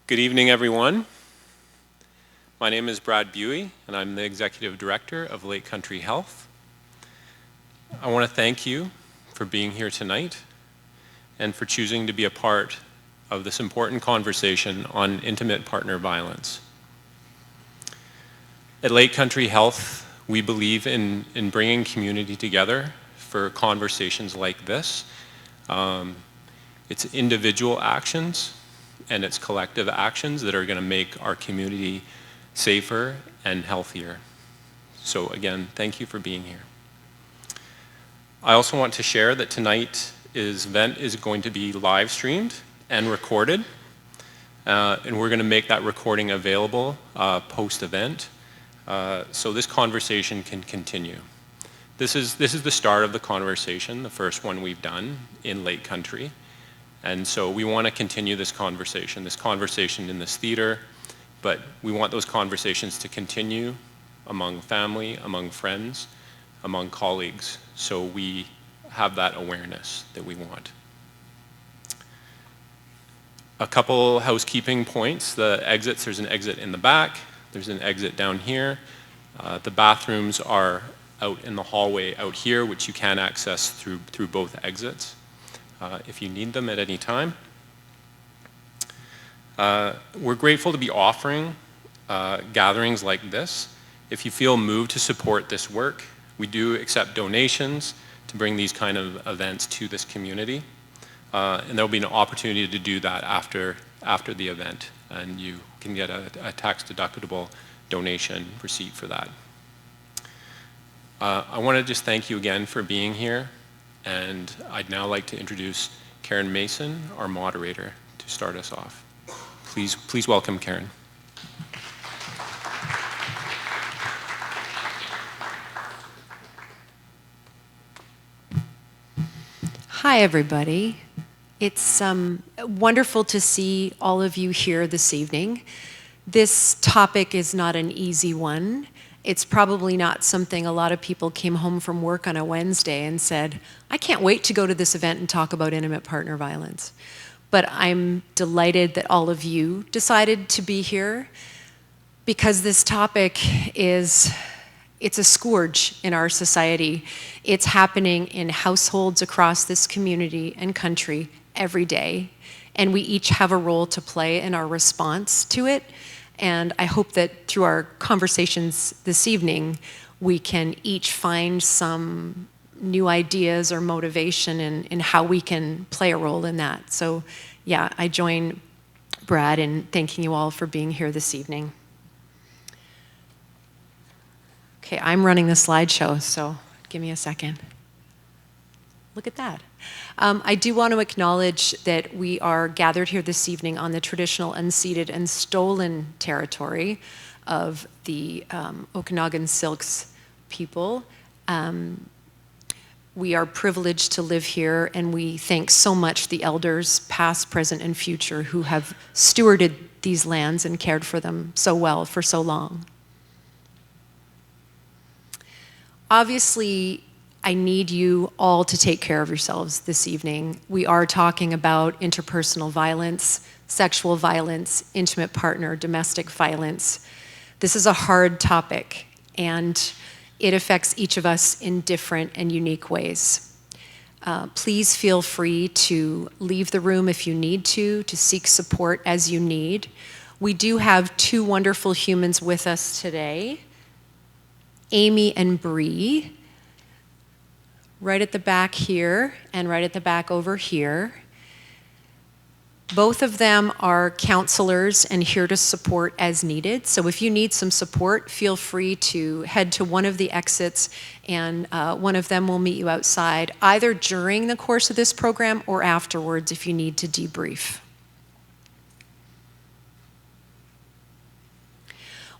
Good evening, everyone. My name is Brad Buey, and I'm the Executive Director of Lake Country Health. I want to thank you for being here tonight and for choosing to be a part of this important conversation on intimate partner violence. At Lake Country Health, we believe in bringing community together for conversations like this. It's individual actions and it's collective actions that are going to make our community safer and healthier. So again, thank you for being here. I also want to share that tonight's event is going to be live streamed and recorded, and we're going to make that recording available post-event, so this conversation can continue. This is the start of the conversation, the first one we've done in Lake Country. And so we want to continue this conversation in this theater, but we want those conversations to continue among family, among friends, among colleagues, so we have that awareness that we want. A couple housekeeping points. The exits, there's an exit in the back, there's an exit down here. The bathrooms are out in the hallway out here, which you can access through both exits. If you need them at any time. We're grateful to be offering gatherings like this. If you feel moved to support this work, we do accept donations to bring these kind of events to this community. And there'll be an opportunity to do that after the event, and you can get a tax-deductible donation receipt for that. I want to just thank you again for being here. And I'd now like to introduce Karen Mason, our moderator, to start us off. Please welcome Karen. Hi, everybody. It's wonderful to see all of you here this evening. This topic is not an easy one. It's probably not something a lot of people came home from work on a Wednesday and said, I can't wait to go to this event and talk about intimate partner violence. But I'm delighted that all of you decided to be here because this topic it's a scourge in our society. It's happening in households across this community and country every day. And we each have a role to play in our response to it. And I hope that through our conversations this evening, we can each find some new ideas or motivation in how we can play a role in that. So yeah, I join Brad in thanking you all for being here this evening. Okay, I'm running the slideshow, so give me a second. Look at that. I do want to acknowledge that we are gathered here this evening on the traditional unceded and stolen territory of the Okanagan Silks people. We are privileged to live here, and we thank so much the elders, past, present, and future, who have stewarded these lands and cared for them so well for so long. Obviously, I need you all to take care of yourselves this evening. We are talking about interpersonal violence, sexual violence, intimate partner, domestic violence. This is a hard topic, and it affects each of us in different and unique ways. Please feel free to leave the room if you need to seek support as you need. We do have two wonderful humans with us today, Amy and Bree, right at the back here and right at the back over here. Both of them are counselors and here to support as needed. So if you need some support, feel free to head to one of the exits, and one of them will meet you outside, either during the course of this program or afterwards if you need to debrief.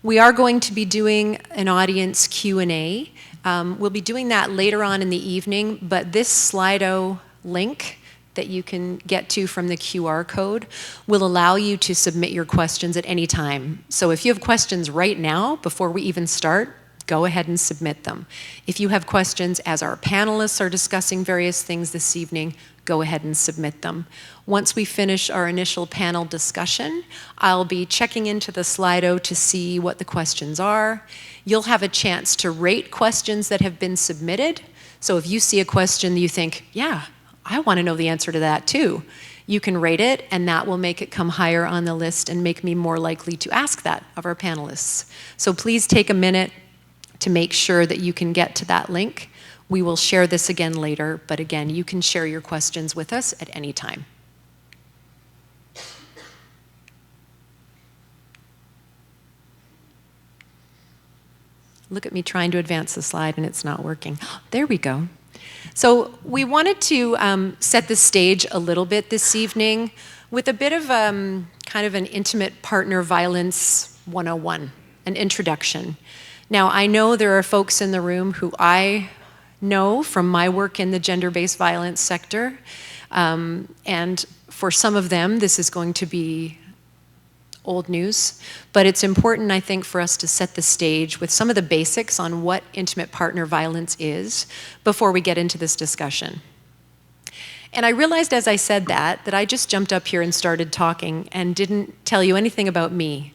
We are going to be doing an audience Q&A. We'll be doing that later on in the evening, but this Slido link that you can get to from the QR code will allow you to submit your questions at any time. So if you have questions right now, before we even start, go ahead and submit them. If you have questions as our panelists are discussing various things this evening, go ahead and submit them. Once we finish our initial panel discussion, I'll be checking into the Slido to see what the questions are. You'll have a chance to rate questions that have been submitted. So if you see a question that you think, yeah, I want to know the answer to that too, you can rate it, and that will make it come higher on the list and make me more likely to ask that of our panelists. So please take a minute to make sure that you can get to that link. We will share this again later, but again, you can share your questions with us at any time. Look at me trying to advance the slide and it's not working. There we go. So we wanted to set the stage a little bit this evening with a bit of kind of an intimate partner violence 101, an introduction. Now, I know there are folks in the room who I know from my work in the gender-based violence sector, and for some of them, this is going to be old news, but it's important, I think, for us to set the stage with some of the basics on what intimate partner violence is before we get into this discussion. And I realized as I said that I just jumped up here and started talking and didn't tell you anything about me.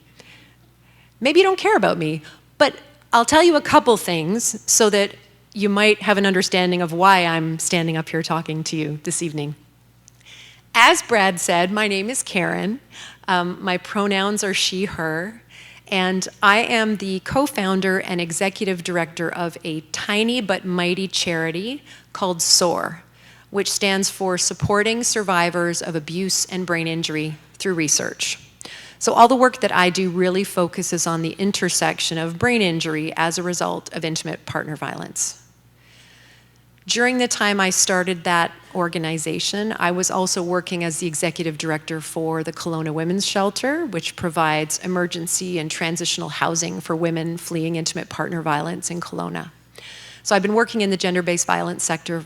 Maybe you don't care about me, but I'll tell you a couple things so that you might have an understanding of why I'm standing up here talking to you this evening. As Brad said, my name is Karen. My pronouns are she, her, and I am the co-founder and executive director of a tiny but mighty charity called SOAR, which stands for Supporting Survivors of Abuse and Brain Injury Through Research. So all the work that I do really focuses on the intersection of brain injury as a result of intimate partner violence. During the time I started that organization, I was also working as the executive director for the Kelowna Women's Shelter, which provides emergency and transitional housing for women fleeing intimate partner violence in Kelowna. So I've been working in the gender-based violence sector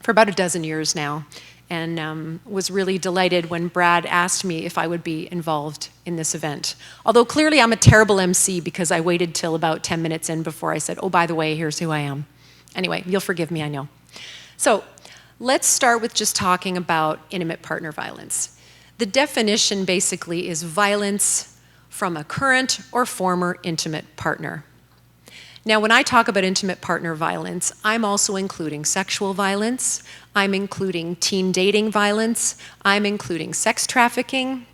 for about a dozen years now, and was really delighted when Brad asked me if I would be involved in this event. Although clearly I'm a terrible MC because I waited till about 10 minutes in before I said, oh, by the way, here's who I am. Anyway, you'll forgive me, I know. So let's start with just talking about intimate partner violence. The definition basically is violence from a current or former intimate partner. Now, when I talk about intimate partner violence, I'm also including sexual violence, I'm including teen dating violence, I'm including sex trafficking,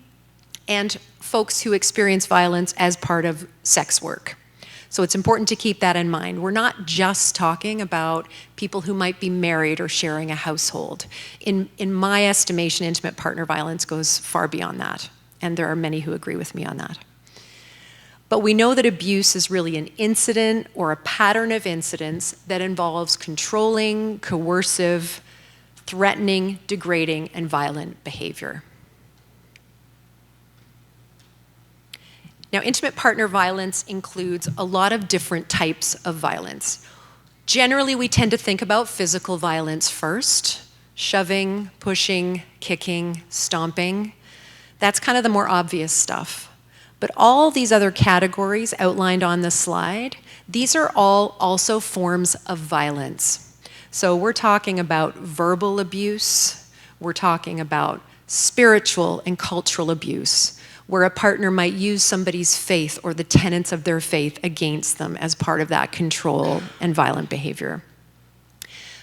and folks who experience violence as part of sex work. So it's important to keep that in mind. We're not just talking about people who might be married or sharing a household. In my estimation, intimate partner violence goes far beyond that, and there are many who agree with me on that. But we know that abuse is really an incident or a pattern of incidents that involves controlling, coercive, threatening, degrading, and violent behavior. Now, intimate partner violence includes a lot of different types of violence. Generally, we tend to think about physical violence first, shoving, pushing, kicking, stomping. That's kind of the more obvious stuff. But all these other categories outlined on the slide, these are all also forms of violence. So we're talking about verbal abuse, we're talking about spiritual and cultural abuse, where a partner might use somebody's faith or the tenets of their faith against them as part of that control and violent behavior.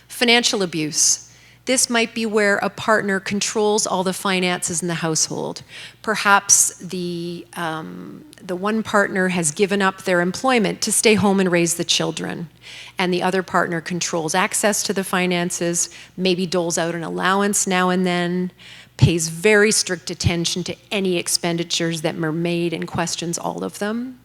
Financial abuse. This might be where a partner controls all the finances in the household. Perhaps the one partner has given up their employment to stay home and raise the children, and the other partner controls access to the finances, maybe doles out an allowance now and then, pays very strict attention to any expenditures that are made and questions all of them.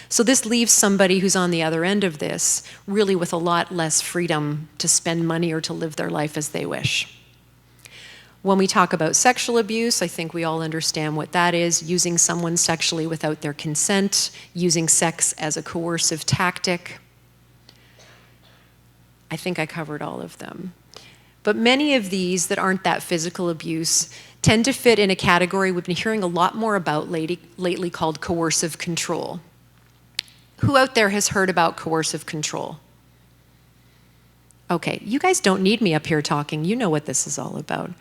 So this leaves somebody who's on the other end of this really with a lot less freedom to spend money or to live their life as they wish. When we talk about sexual abuse, I think we all understand what that is: using someone sexually without their consent, using sex as a coercive tactic. I think I covered all of them. But many of these that aren't that physical abuse tend to fit in a category we've been hearing a lot more about lately called coercive control. Who out there has heard about coercive control? Okay, you guys don't need me up here talking. You know what this is all about.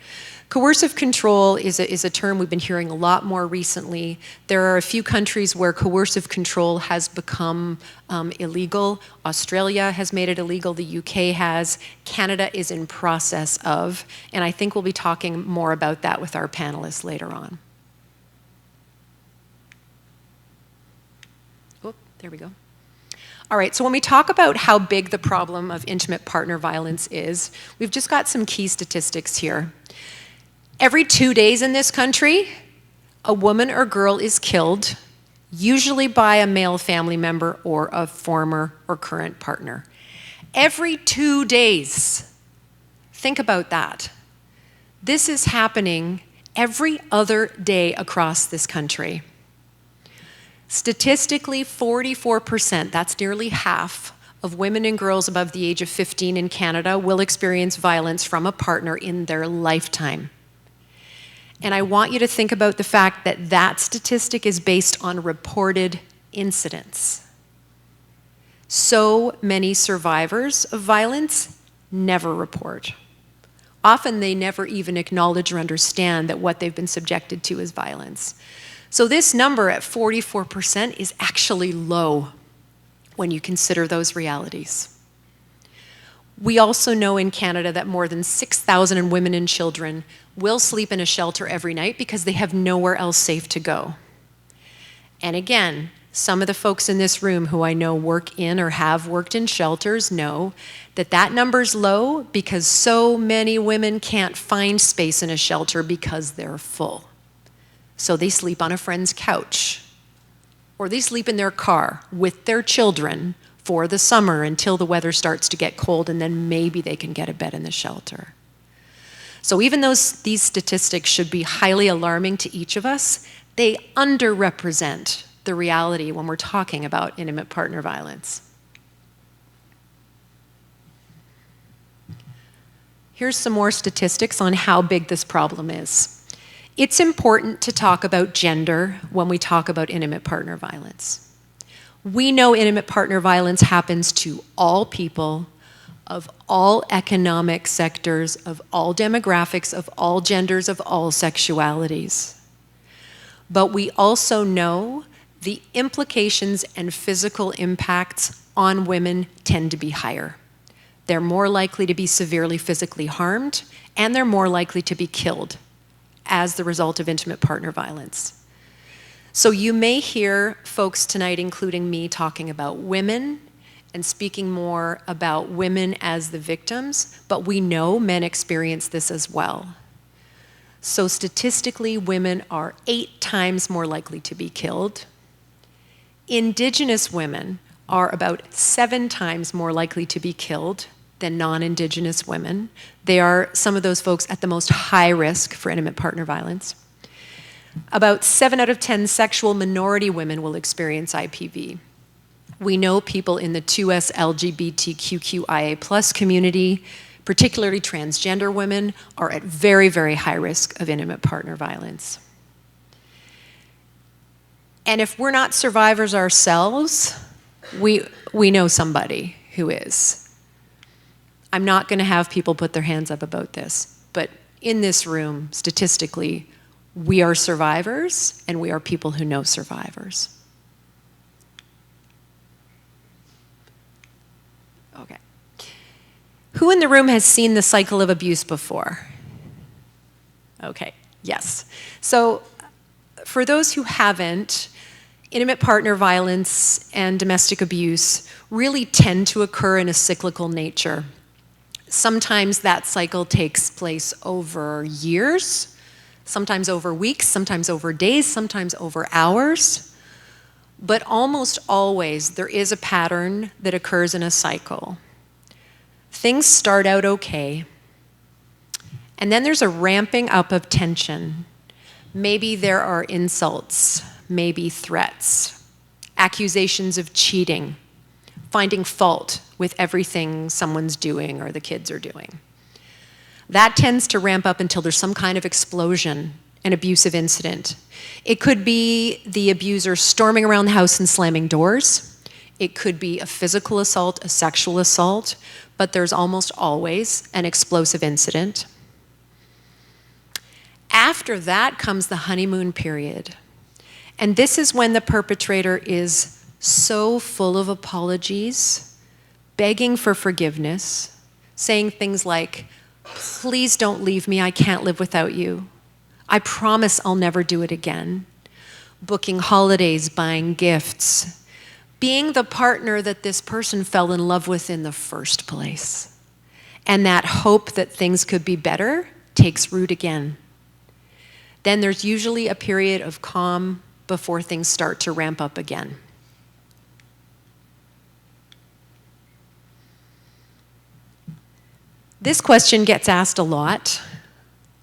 Coercive control is a term we've been hearing a lot more recently. There are a few countries where coercive control has become illegal. Australia has made it illegal. The UK has. Canada is in process of. And I think we'll be talking more about that with our panelists later on. Oh, there we go. All right, so when we talk about how big the problem of intimate partner violence is, we've just got some key statistics here. Every 2 days in this country, a woman or girl is killed, usually by a male family member or a former or current partner. Every 2 days. Think about that. This is happening every other day across this country. Statistically, 44%, that's nearly half, of women and girls above the age of 15 in Canada will experience violence from a partner in their lifetime. And I want you to think about the fact that that statistic is based on reported incidents. So many survivors of violence never report. Often they never even acknowledge or understand that what they've been subjected to is violence. So this number at 44% is actually low when you consider those realities. We also know in Canada that more than 6,000 women and children will sleep in a shelter every night because they have nowhere else safe to go. And again, some of the folks in this room who I know work in or have worked in shelters know that that number's low because so many women can't find space in a shelter because they're full. So they sleep on a friend's couch, or they sleep in their car with their children for the summer until the weather starts to get cold, and then maybe they can get a bed in the shelter. So even though these statistics should be highly alarming to each of us, they underrepresent the reality when we're talking about intimate partner violence. Here's some more statistics on how big this problem is. It's important to talk about gender when we talk about intimate partner violence. We know intimate partner violence happens to all people of all economic sectors, of all demographics, of all genders, of all sexualities. But we also know the implications and physical impacts on women tend to be higher. They're more likely to be severely physically harmed, and they're more likely to be killed as the result of intimate partner violence. So you may hear folks tonight, including me, talking about women and speaking more about women as the victims, but we know men experience this as well. So statistically, women are 8 times more likely to be killed. Indigenous women are about 7 times more likely to be killed than non-Indigenous women. They are some of those folks at the most high risk for intimate partner violence. About 7 out of 10 sexual minority women will experience IPV. We know people in the 2S LGBTQIA+ community, particularly transgender women, are at very, very high risk of intimate partner violence. And if we're not survivors ourselves, we know somebody who is. I'm not going to have people put their hands up about this, but in this room, statistically, we are survivors, and we are people who know survivors. Okay. Who in the room has seen the cycle of abuse before? Okay, yes. So for those who haven't, intimate partner violence and domestic abuse really tend to occur in a cyclical nature. Sometimes that cycle takes place over years, sometimes over weeks, sometimes over days, sometimes over hours. But almost always there is a pattern that occurs in a cycle. Things start out okay, and then there's a ramping up of tension. Maybe there are insults, maybe threats, accusations of cheating, finding fault with everything someone's doing or the kids are doing. That tends to ramp up until there's some kind of explosion, an abusive incident. It could be the abuser storming around the house and slamming doors. It could be a physical assault, a sexual assault, but there's almost always an explosive incident. After that comes the honeymoon period. And this is when the perpetrator is so full of apologies, begging for forgiveness, saying things like, "Please don't leave me, I can't live without you. I promise I'll never do it again." Booking holidays, buying gifts, being the partner that this person fell in love with in the first place. And that hope that things could be better takes root again. Then there's usually a period of calm before things start to ramp up again. This question gets asked a lot.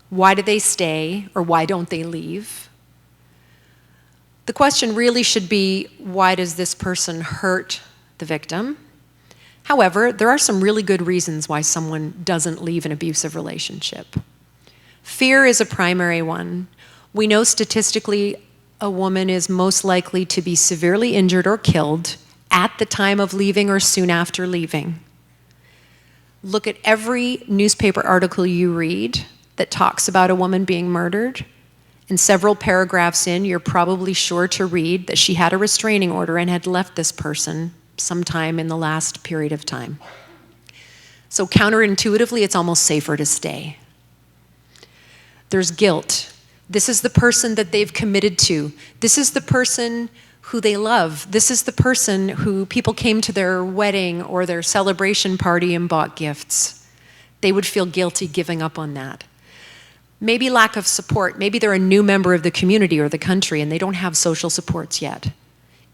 Why do they stay, or why don't they leave? The question really should be, why does this person hurt the victim? However, there are some really good reasons why someone doesn't leave an abusive relationship. Fear is a primary one. We know statistically a woman is most likely to be severely injured or killed at the time of leaving or soon after leaving. Look at every newspaper article you read that talks about a woman being murdered, and several paragraphs in, you're probably sure to read that she had a restraining order and had left this person sometime in the last period of time. So counterintuitively, it's almost safer to stay. There's guilt. This is the person that they've committed to. This is the person who they love. This is the person who people came to their wedding or their celebration party and bought gifts. They would feel guilty giving up on that. Maybe lack of support. Maybe they're a new member of the community or the country and they don't have social supports yet.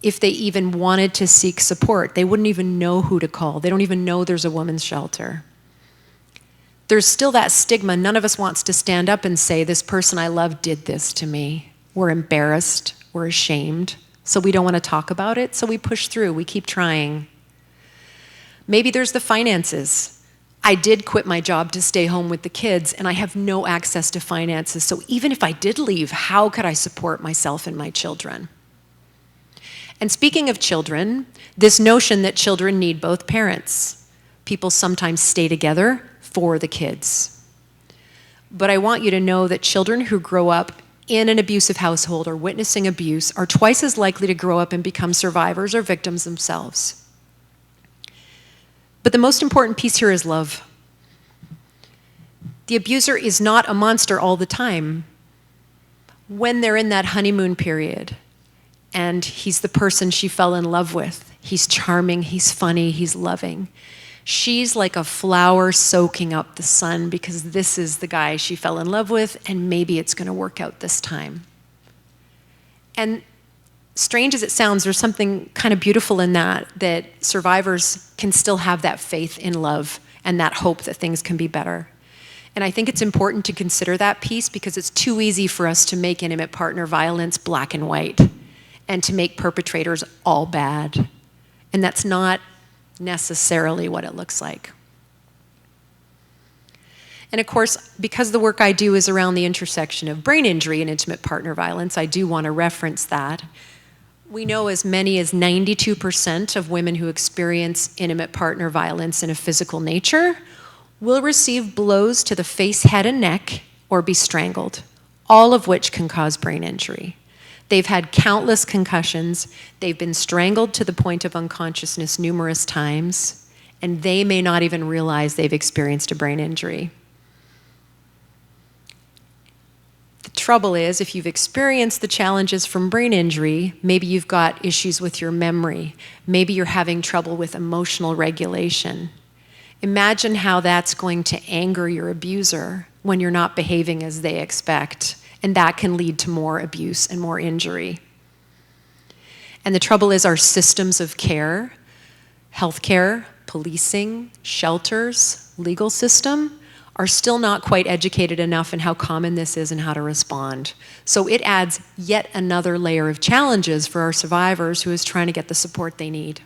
If they even wanted to seek support, they wouldn't even know who to call. They don't even know there's a women's shelter. There's still that stigma. None of us wants to stand up and say, this person I love did this to me. We're embarrassed, we're ashamed, so we don't want to talk about it, so we push through, we keep trying. Maybe there's the finances. I did quit my job to stay home with the kids, and I have no access to finances, so even if I did leave, how could I support myself and my children? And speaking of children, this notion that children need both parents. People sometimes stay together for the kids. But I want you to know that children who grow up in an abusive household or witnessing abuse are twice as likely to grow up and become survivors or victims themselves. But the most important piece here is love. The abuser is not a monster all the time. When they're in that honeymoon period, and he's the person she fell in love with, he's charming, he's funny, he's loving. She's like a flower soaking up the sun because this is the guy she fell in love with, and maybe it's going to work out this time. And strange as it sounds, there's something kind of beautiful in that survivors can still have that faith in love and that hope that things can be better. And I think it's important to consider that piece because it's too easy for us to make intimate partner violence black and white and to make perpetrators all bad. And that's not necessarily what it looks like. And of course, because the work I do is around the intersection of brain injury and intimate partner violence, I do want to reference that. We know as many as 92% of women who experience intimate partner violence in a physical nature will receive blows to the face, head, and neck or be strangled, all of which can cause brain injury. They've had countless concussions, they've been strangled to the point of unconsciousness numerous times, and they may not even realize they've experienced a brain injury. The trouble is, if you've experienced the challenges from brain injury, maybe you've got issues with your memory, maybe you're having trouble with emotional regulation. Imagine how that's going to anger your abuser when you're not behaving as they expect. And that can lead to more abuse and more injury. And the trouble is our systems of care, healthcare, policing, shelters, legal system, are still not quite educated enough in how common this is and how to respond. So it adds yet another layer of challenges for our survivors who is trying to get the support they need.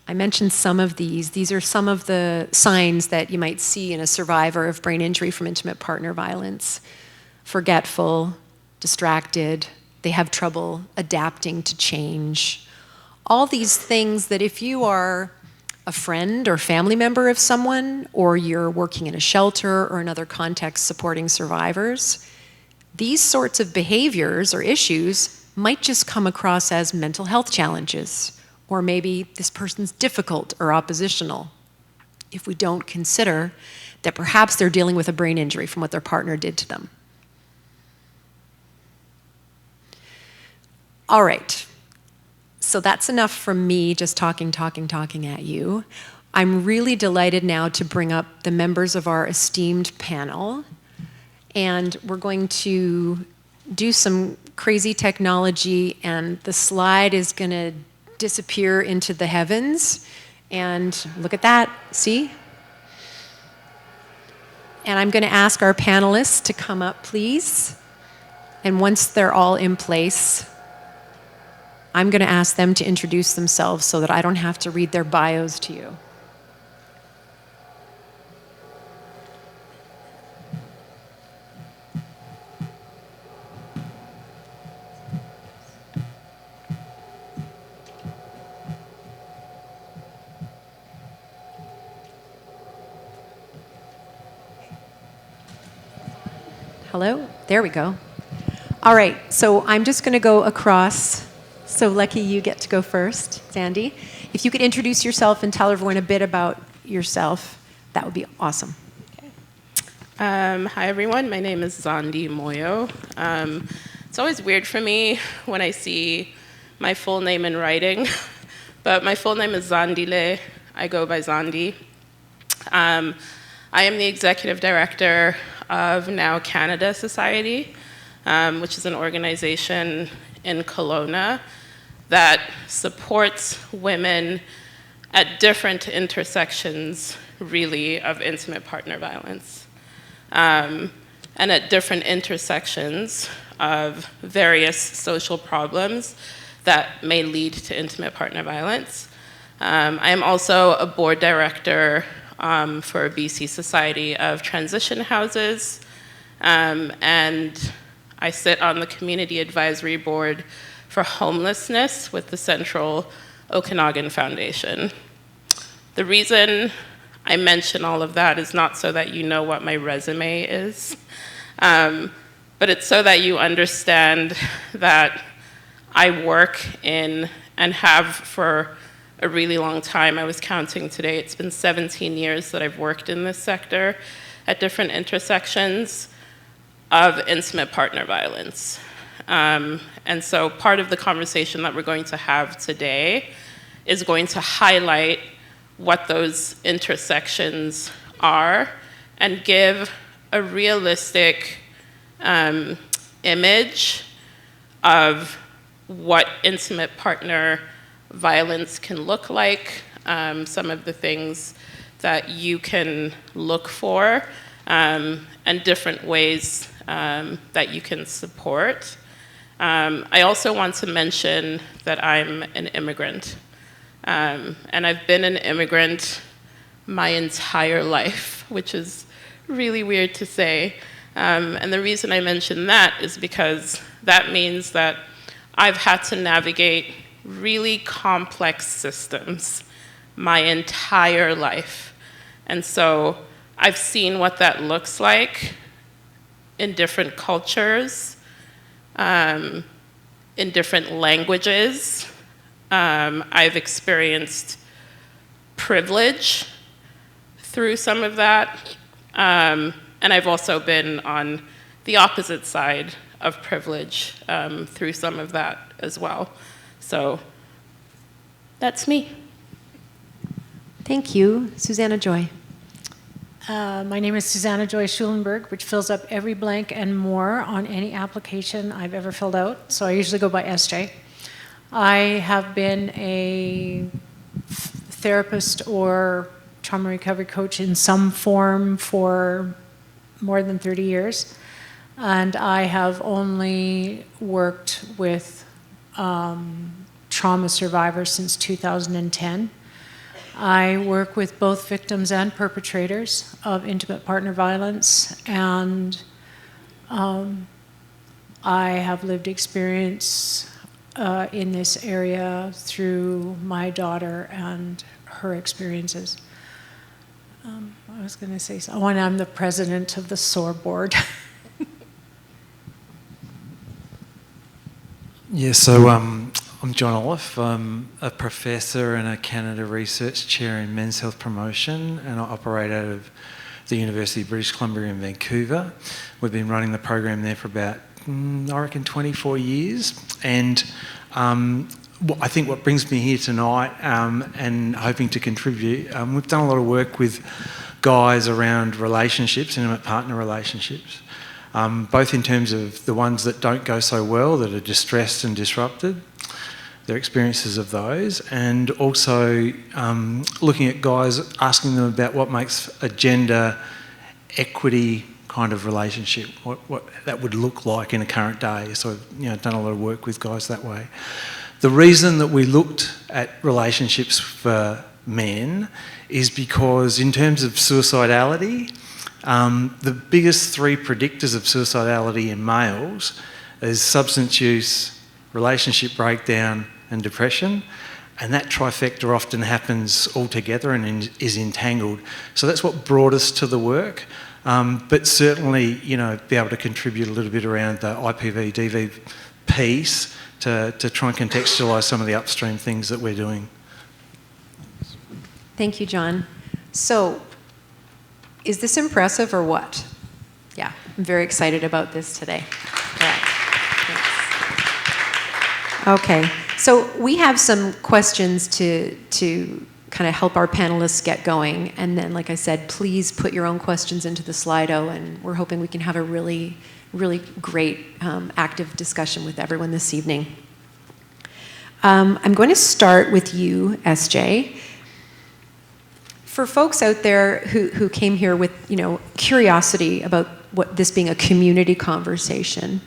I mentioned some of these. These are some of the signs that you might see in a survivor of brain injury from intimate partner violence. Forgetful, distracted, They have trouble adapting to change. All these things that if you are a friend or family member of someone, or you're working in a shelter or another context supporting survivors, these sorts of behaviors or issues might just come across as mental health challenges, or maybe this person's difficult or oppositional, if we don't consider that perhaps they're dealing with a brain injury from what their partner did to them. All right, so that's enough from me just talking at you. I'm really delighted now to bring up the members of our esteemed panel, and we're going to do some crazy technology, and the slide is going to disappear into the heavens. And look at that, see? And I'm going to ask our panelists to come up, please. And once they're all in place, I'm going to ask them to introduce themselves so that I don't have to read their bios to you. Hello? There we go. All right, so I'm just going to go across. So Lecky, you get to go first. Sandy, if you could introduce yourself and tell everyone a bit about yourself, that would be awesome. Hi, everyone. My name is Zandi Moyo. It's always weird for me when I see my full name in writing, but my full name is Zandile. I go by Zandi. I am the executive director of Now Canada Society, which is an organization in Kelowna that supports women at different intersections, really, of intimate partner violence, and at different intersections of various social problems that may lead to intimate partner violence. I am also a board director for BC Society of Transition Houses, and I sit on the Community Advisory Board for Homelessness with the Central Okanagan Foundation. The reason I mention all of that is not so that you know what my resume is, but it's so that you understand that I work in, and have for a really long time. I was counting today, it's been 17 years that I've worked in this sector at different intersections of intimate partner violence. And so part of the conversation that we're going to have today is going to highlight what those intersections are and give a realistic image of what intimate partner violence can look like, some of the things that you can look for, and different ways that you can support. I also want to mention that I'm an immigrant, and I've been an immigrant my entire life, which is really weird to say. And the reason I mention that is because that means that I've had to navigate really complex systems my entire life. And so I've seen what that looks like in different cultures, in different languages. I've experienced privilege through some of that, and I've also been on the opposite side of privilege through some of that as well. So that's me. Thank you. Susanna Joy. My name is Susanna Joy Schulenberg, which fills up every blank and more on any application I've ever filled out. So I usually go by SJ. I have been a therapist or trauma recovery coach in some form for more than 30 years. And I have only worked with trauma survivors since 2010. I work with both victims and perpetrators of intimate partner violence, and I have lived experience in this area through my daughter and her experiences. I was going to say something. Oh, and I'm the president of the SOAR board. Yeah, so I'm John Olive. I'm a professor and a Canada Research Chair in Men's Health Promotion, and I operate out of the University of British Columbia in Vancouver. We've been running the program there for about, I reckon, 24 years. And I think what brings me here tonight and hoping to contribute, we've done a lot of work with guys around relationships, intimate partner relationships. Both in terms of the ones that don't go so well, that are distressed and disrupted, their experiences of those, and also looking at guys, asking them about what makes a gender equity kind of relationship, what that would look like in a current day. So I've done a lot of work with guys that way. The reason that we looked at relationships for men is because in terms of suicidality, the biggest three predictors of suicidality in males is substance use, relationship breakdown, and depression. And that trifecta often happens all together and is entangled. So that's what brought us to the work. But certainly, be able to contribute a little bit around the IPV, DV piece to try and contextualise some of the upstream things that we're doing. Thank you, John. So, is this impressive or what? Yeah, I'm very excited about this today. All right. Thanks. Okay, so we have some questions to kind of help our panelists get going, and then, like I said, please put your own questions into the Slido, and we're hoping we can have a really, really great active discussion with everyone this evening. I'm going to start with you, SJ. For folks out there who came here with, curiosity about what this being a community conversation,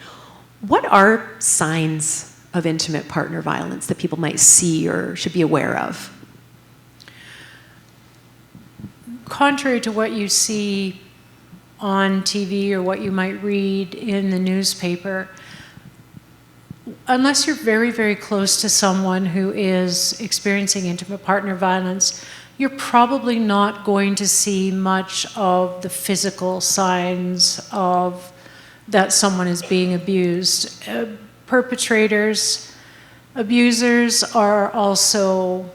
what are signs of intimate partner violence that people might see or should be aware of? Contrary to what you see on TV or what you might read in the newspaper, unless you're very, very close to someone who is experiencing intimate partner violence, you're probably not going to see much of the physical signs of that someone is being abused. Perpetrators, abusers are also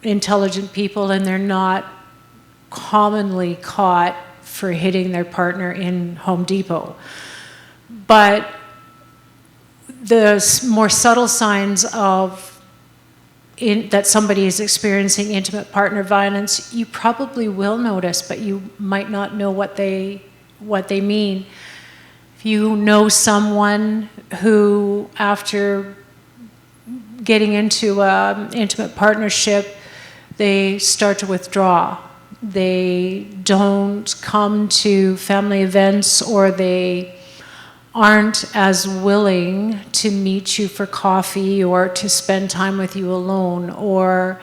intelligent people, and they're not commonly caught for hitting their partner in Home Depot. But the more subtle signs of that somebody is experiencing intimate partner violence, you probably will notice, but you might not know what they mean. If you know someone who, after getting into an intimate partnership, they start to withdraw. They don't come to family events, or they aren't as willing to meet you for coffee or to spend time with you alone, or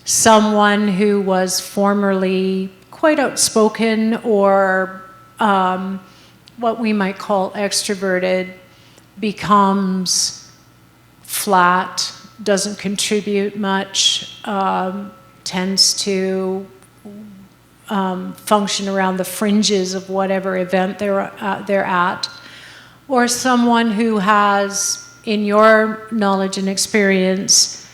someone who was formerly quite outspoken or what we might call extroverted becomes flat, doesn't contribute much, tends to function around the fringes of whatever event they're at. Or someone who has, in your knowledge and experience,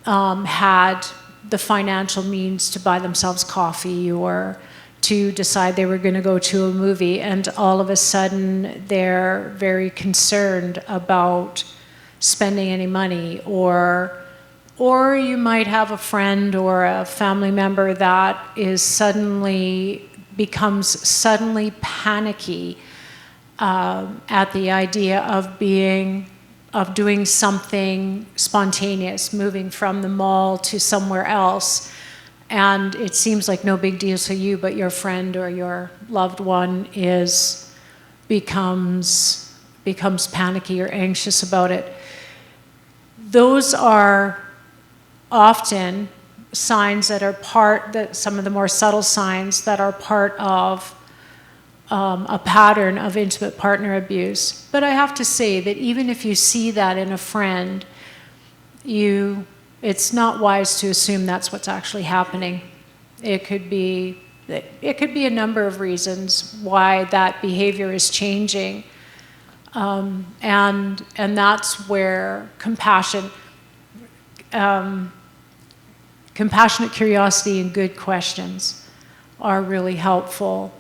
had the financial means to buy themselves coffee or to decide they were going to go to a movie, and all of a sudden they're very concerned about spending any money. Or you might have a friend or a family member that becomes suddenly panicky at the idea of doing something spontaneous, moving from the mall to somewhere else, and it seems like no big deal to you, but your friend or your loved one becomes panicky or anxious about it. Those are often signs that are some of the more subtle signs that are part of a pattern of intimate partner abuse. But I have to say that even if you see that in a friend, it's not wise to assume that's what's actually happening. It could be a number of reasons why that behavior is changing. And that's where compassionate curiosity and good questions are really helpful.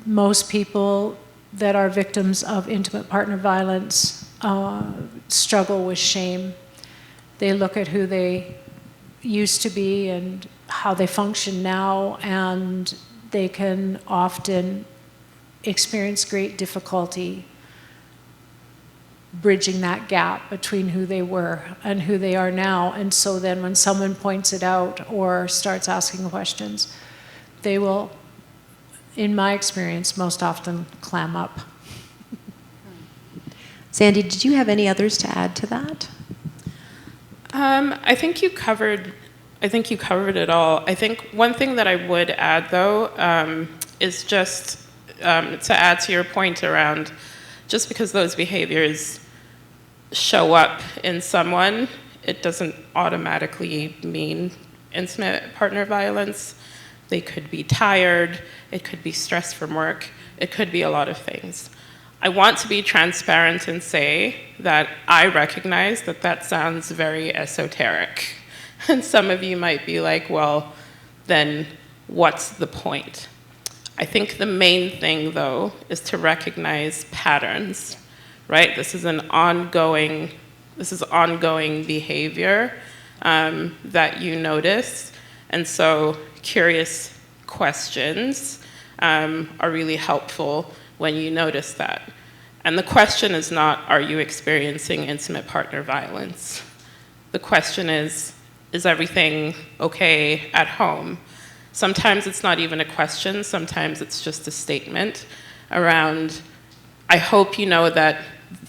Most people that are victims of intimate partner violence struggle with shame. They look at who they used to be and how they function now, and they can often experience great difficulty bridging that gap between who they were and who they are now. And so then when someone points it out or starts asking questions, they will, in my experience, most often clam up. Sandy, did you have any others to add to that? I think you covered it all. I think one thing that I would add, though, is just to add to your point around just because those behaviors show up in someone, it doesn't automatically mean intimate partner violence. They could be tired, it could be stress from work, it could be a lot of things. I want to be transparent and say that I recognize that that sounds very esoteric. And some of you might be like, well, then what's the point? I think the main thing, though, is to recognize patterns, right? This is ongoing behavior that you notice. And so curious questions are really helpful when you notice that. And the question is not, are you experiencing intimate partner violence? The question is everything okay at home? Sometimes it's not even a question, sometimes it's just a statement around, I hope you know that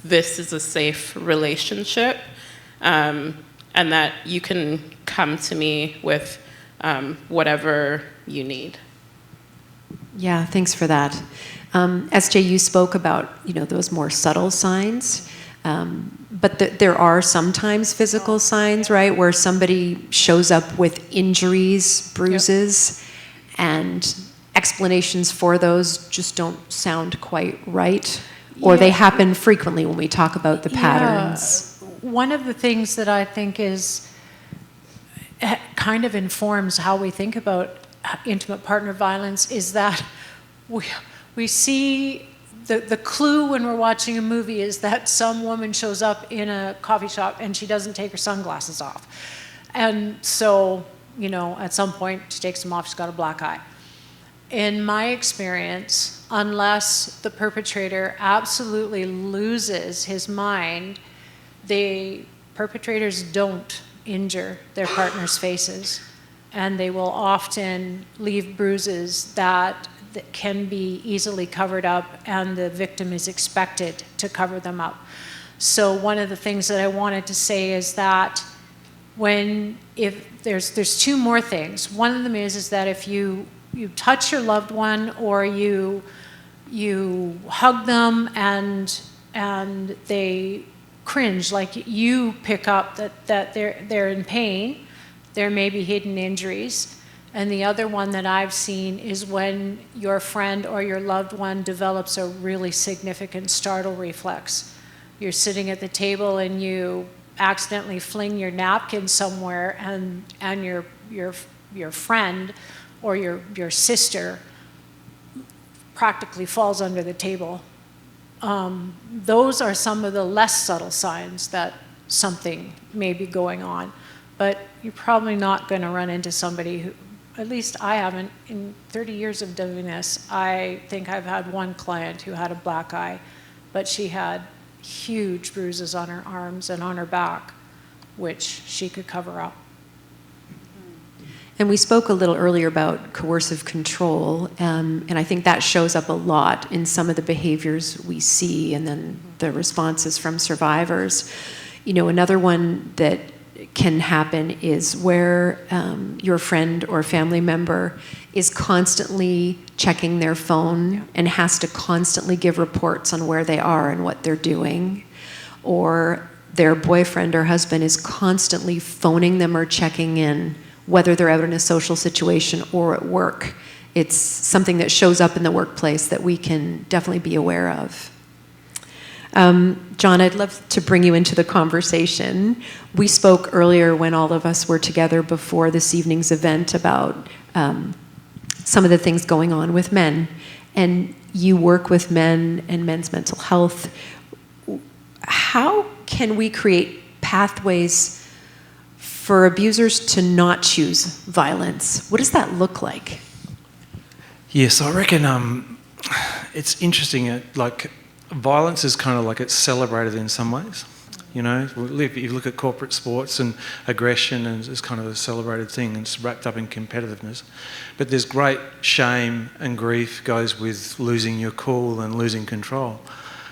this is a safe relationship, and that you can come to me with whatever you need. Yeah, thanks for that. SJ, you spoke about those more subtle signs, but there are sometimes physical signs, right, where somebody shows up with injuries, bruises, and explanations for those just don't sound quite right, or they happen frequently when we talk about the patterns. One of the things that I think kind of informs how we think about intimate partner violence is that we see the clue when we're watching a movie is that some woman shows up in a coffee shop and she doesn't take her sunglasses off. And so, at some point she takes them off, she's got a black eye. In my experience, unless the perpetrator absolutely loses his mind, perpetrators don't injure their partner's faces. And they will often leave bruises that can be easily covered up, and the victim is expected to cover them up. So one of the things that I wanted to say is that if there's two more things. One of them is that if you touch your loved one or you hug them and they cringe, like you pick up that they're in pain, there may be hidden injuries. And the other one that I've seen is when your friend or your loved one develops a really significant startle reflex. You're sitting at the table and you accidentally fling your napkin somewhere, and your friend or your sister practically falls under the table. Those are some of the less subtle signs that something may be going on. But you're probably not going to run into somebody who, at least I haven't, in 30 years of doing this, I think I've had one client who had a black eye, but she had huge bruises on her arms and on her back, which she could cover up. And we spoke a little earlier about coercive control, and I think that shows up a lot in some of the behaviors we see and then the responses from survivors. Another one that can happen is where your friend or family member is constantly checking their phone and has to constantly give reports on where they are and what they're doing, or their boyfriend or husband is constantly phoning them or checking in, whether they're out in a social situation or at work. It's something that shows up in the workplace that we can definitely be aware of. John, I'd love to bring you into the conversation. We spoke earlier when all of us were together before this evening's event about some of the things going on with men. And you work with men and men's mental health. How can we create pathways for abusers to not choose violence? What does that look like? Yes, I reckon it's interesting. Like, violence is kind of like it's celebrated in some ways. You know, if you look at corporate sports and aggression, and it's kind of a celebrated thing, and it's wrapped up in competitiveness. But there's great shame and grief goes with losing your cool and losing control.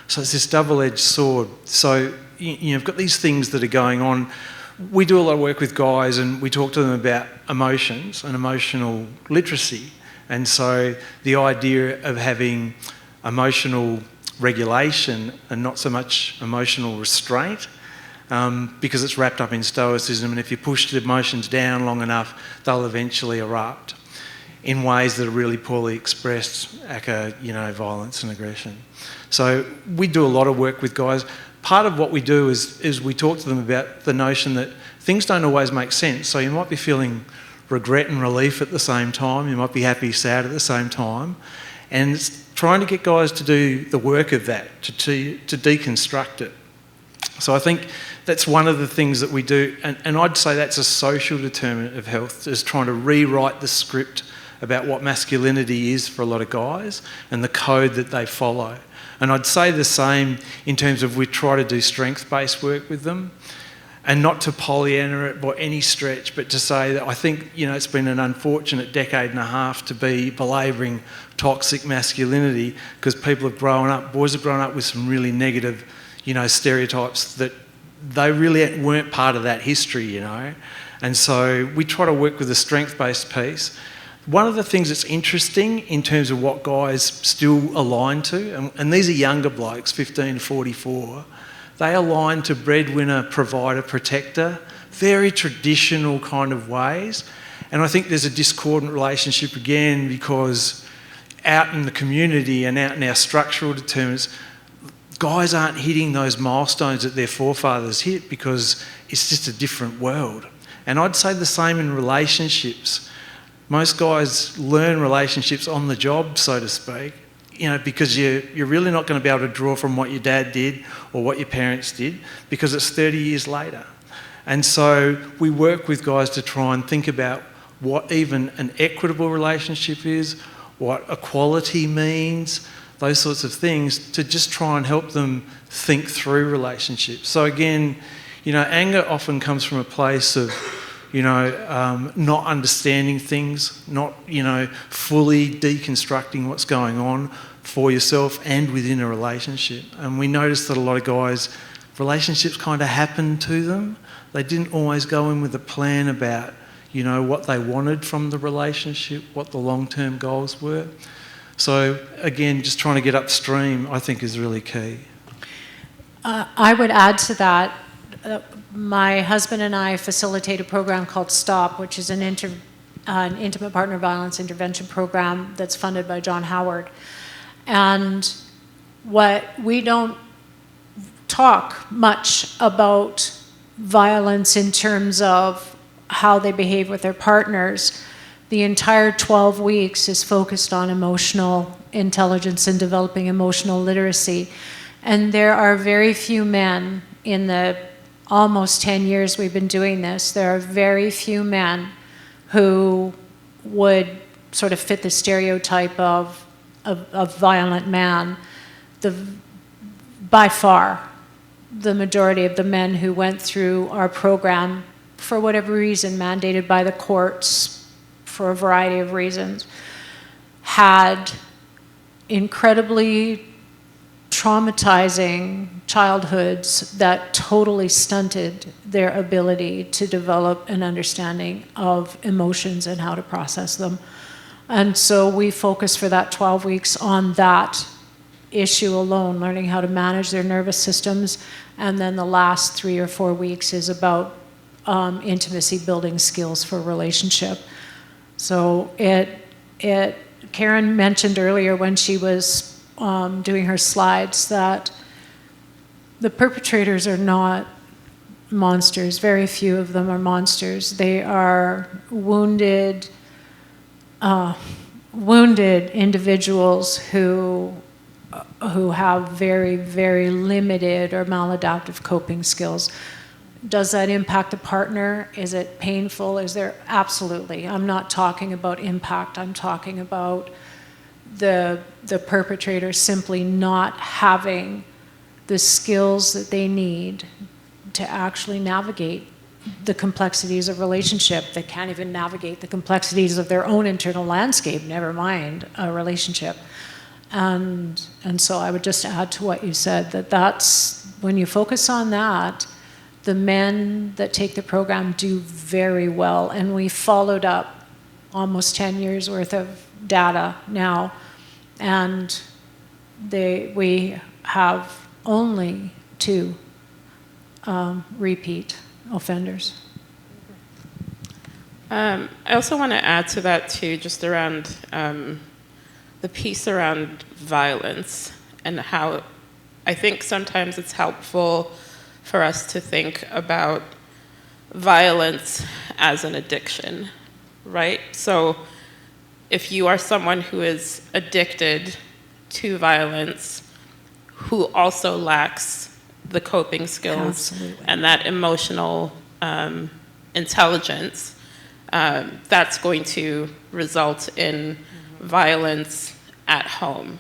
So it's this double-edged sword. So you've got these things that are going on. We do a lot of work with guys, and we talk to them about emotions and emotional literacy. And so the idea of having emotional regulation and not so much emotional restraint, because it's wrapped up in stoicism, and if you push the emotions down long enough, they'll eventually erupt in ways that are really poorly expressed, aka, violence and aggression. So we do a lot of work with guys. Part of what we do is we talk to them about the notion that things don't always make sense. So you might be feeling regret and relief at the same time, you might be happy, sad at the same time, and it's trying to get guys to do the work of that, to deconstruct it. So I think that's one of the things that we do, and I'd say that's a social determinant of health, is trying to rewrite the script about what masculinity is for a lot of guys and the code that they follow. And I'd say the same in terms of we try to do strength-based work with them, and not to Pollyanna it by any stretch, but to say that I think, it's been an unfortunate decade and a half to be belabouring toxic masculinity, because boys have grown up with some really negative, stereotypes that they really weren't part of that history, And so we try to work with a strength-based piece. One of the things that's interesting in terms of what guys still align to, and these are younger blokes, 15 to 44, they align to breadwinner, provider, protector, very traditional kind of ways. And I think there's a discordant relationship again, because out in the community and out in our structural determinants, guys aren't hitting those milestones that their forefathers hit because it's just a different world. And I'd say the same in relationships. Most guys learn relationships on the job, so to speak, because you're really not going to be able to draw from what your dad did or what your parents did, because it's 30 years later. And so we work with guys to try and think about what even an equitable relationship is, what equality means, those sorts of things, to just try and help them think through relationships. So again, anger often comes from a place of not understanding things, not, fully deconstructing what's going on for yourself and within a relationship. And we noticed that a lot of guys, relationships kind of happened to them. They didn't always go in with a plan about, what they wanted from the relationship, what the long-term goals were. So again, just trying to get upstream, I think, is really key. I would add to that, my husband and I facilitate a program called STOP, which is an intimate partner violence intervention program that's funded by John Howard. And what we don't talk much about violence in terms of how they behave with their partners. The entire 12 weeks is focused on emotional intelligence and developing emotional literacy. And there are very few men in the almost 10 years we've been doing this, there are very few men who would sort of fit the stereotype of violent man. By far, the majority of the men who went through our program, for whatever reason, mandated by the courts for a variety of reasons, had incredibly traumatizing childhoods that totally stunted their ability to develop an understanding of emotions and how to process them. And so we focus for that 12 weeks on that issue alone, learning how to manage their nervous systems. And then the last 3 or 4 weeks is about intimacy building skills for relationship. So Karen mentioned earlier when she was doing her slides that the perpetrators are not monsters. Very few of them are monsters. They are wounded individuals who have very, very limited or maladaptive coping skills. Does that impact a partner? Is it painful? Is there? Absolutely. I'm not talking about impact. I'm talking about the perpetrator simply not having the skills that they need to actually navigate the complexities of relationship. They can't even navigate the complexities of their own internal landscape, never mind a relationship. And so I would just add to what you said, that's when you focus on that, the men that take the program do very well. And we followed up almost 10 years worth of data now. And we have only 2 repeat offenders. I also want to add to that too, just around the piece around violence and how I think sometimes it's helpful for us to think about violence as an addiction, right? So if you are someone who is addicted to violence, who also lacks the coping skills Absolutely. and that emotional intelligence, that's going to result in violence at home.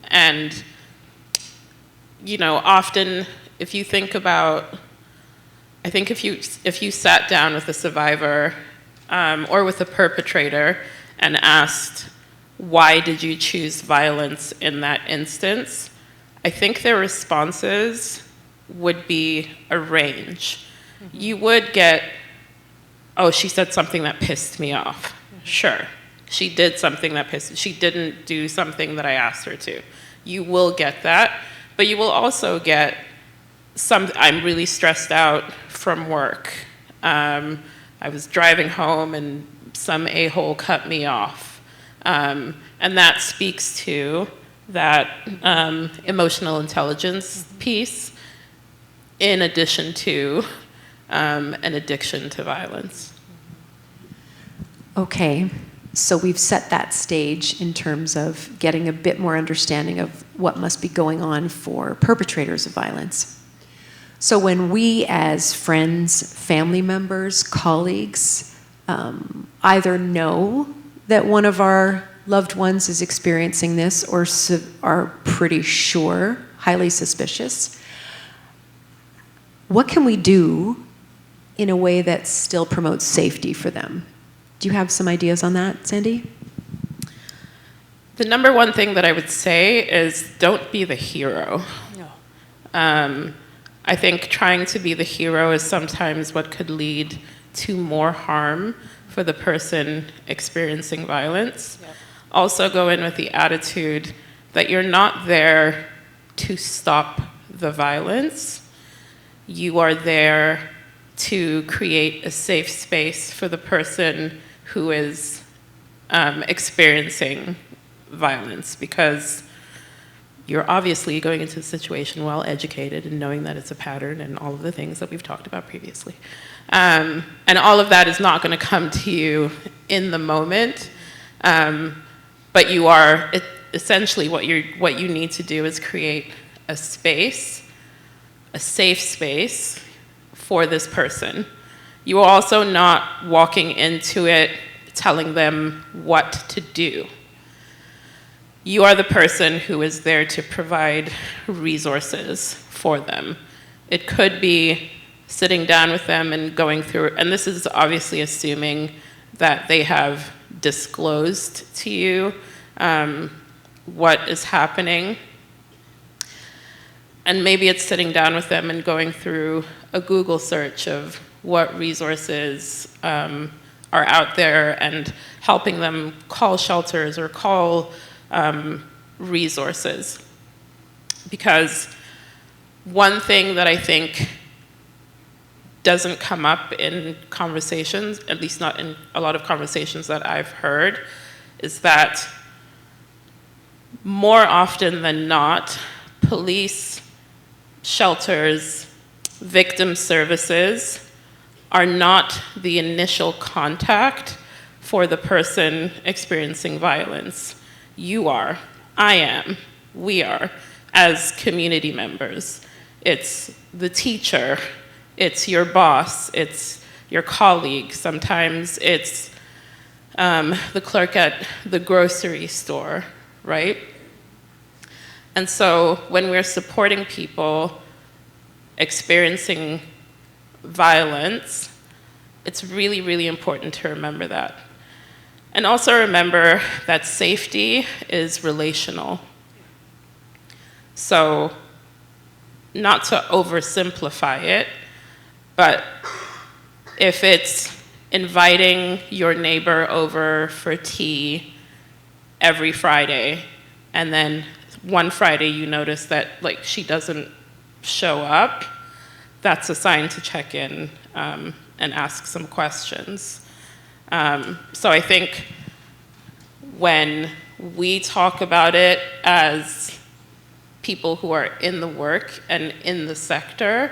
And, you know, often if you think about, I think if you sat down with a survivor or with a perpetrator and asked, why did you choose violence in that instance? I think their responses would be a range. Mm-hmm. You would get, oh, she said something that pissed me off. Mm-hmm. Sure. She did something that she didn't do something that I asked her to. You will get that, but you will also get I'm really stressed out from work. I was driving home and some a-hole cut me off. And that speaks to that emotional intelligence piece in addition to an addiction to violence. Okay, so we've set that stage in terms of getting a bit more understanding of what must be going on for perpetrators of violence. So when we as friends, family members, colleagues, either know that one of our loved ones is experiencing this or are pretty sure, highly suspicious, what can we do in a way that still promotes safety for them? Do you have some ideas on that, Sandy? The number one thing that I would say is don't be the hero. No. I think trying to be the hero is sometimes what could lead to more harm for the person experiencing violence. Yep. Also go in with the attitude that you're not there to stop the violence. You are there to create a safe space for the person who is experiencing violence, because you're obviously going into the situation well educated and knowing that it's a pattern and all of the things that we've talked about previously. And all of that is not going to come to you in the moment, but you are, essentially what you need to do is create a space, a safe space for this person. You are also not walking into it telling them what to do. You are the person who is there to provide resources for them. It could be sitting down with them and going through, and this is obviously assuming that they have disclosed to you what is happening. And maybe it's sitting down with them and going through a Google search of what resources are out there and helping them call shelters or call resources. Because one thing that I think doesn't come up in conversations, at least not in a lot of conversations that I've heard, is that more often than not, police, shelters, victim services are not the initial contact for the person experiencing violence. You are, I am, we are, as community members. It's the teacher, it's your boss, it's your colleague, sometimes it's the clerk at the grocery store, right? And so when we're supporting people experiencing violence, it's really, really important to remember that. And also remember that safety is relational. So, not to oversimplify it, but if it's inviting your neighbor over for tea every Friday, and then one Friday you notice that she doesn't show up, that's a sign to check in and ask some questions. So I think when we talk about it as people who are in the work and in the sector,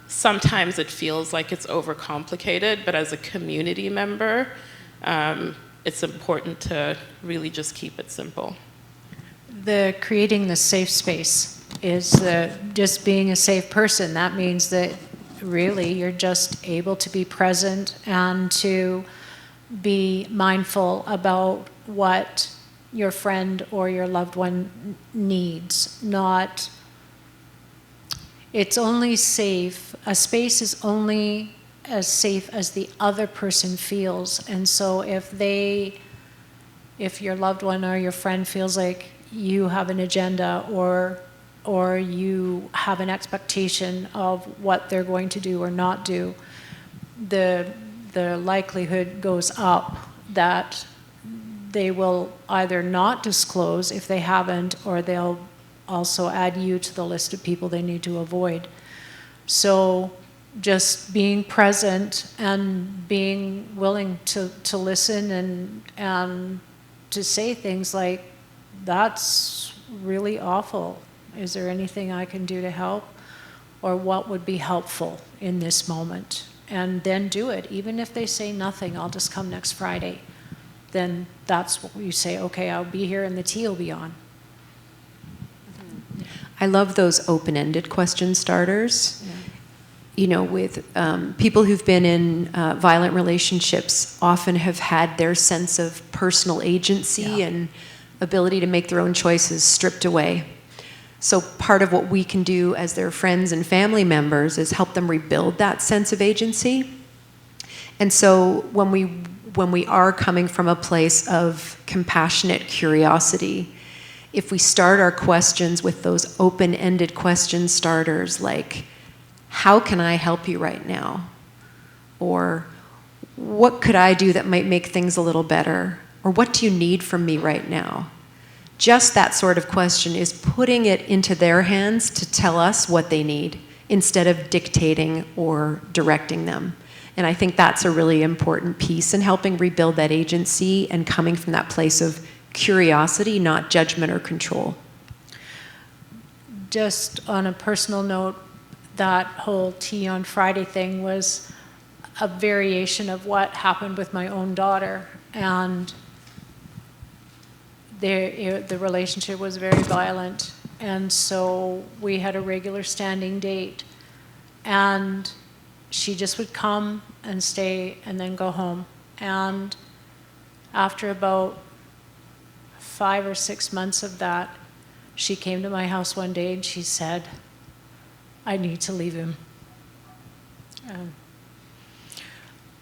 sometimes it feels like it's overcomplicated, but as a community member, it's important to really just keep it simple. Creating the safe space is just being a safe person. That means that really you're just able to be present and to be mindful about what your friend or your loved one needs. It's only safe, a space is only as safe as the other person feels. And so if your loved one or your friend feels like you have an agenda or you have an expectation of what they're going to do or not do, the likelihood goes up that they will either not disclose if they haven't, or they'll also add you to the list of people they need to avoid. So just being present and being willing to listen and to say things like, that's really awful. Is there anything I can do to help? Or what would be helpful in this moment? And then do it. Even if they say nothing, I'll just come next Friday. Then that's what you say, okay, I'll be here and the tea will be on. I love those open-ended question starters. Yeah. You know, with people who've been in violent relationships often have had their sense of personal agency and ability to make their own choices stripped away. So part of what we can do as their friends and family members is help them rebuild that sense of agency. And so when we are coming from a place of compassionate curiosity, if we start our questions with those open-ended question starters like, how can I help you right now? Or what could I do that might make things a little better? Or what do you need from me right now? Just that sort of question is putting it into their hands to tell us what they need instead of dictating or directing them. And I think that's a really important piece in helping rebuild that agency and coming from that place of curiosity, not judgment or control. Just on a personal note, that whole Tea on Friday thing was a variation of what happened with my own daughter. And the relationship was very violent. And so we had a regular standing date. And she just would come and stay and then go home. And after about 5 or 6 months of that, she came to my house one day and she said, I need to leave him.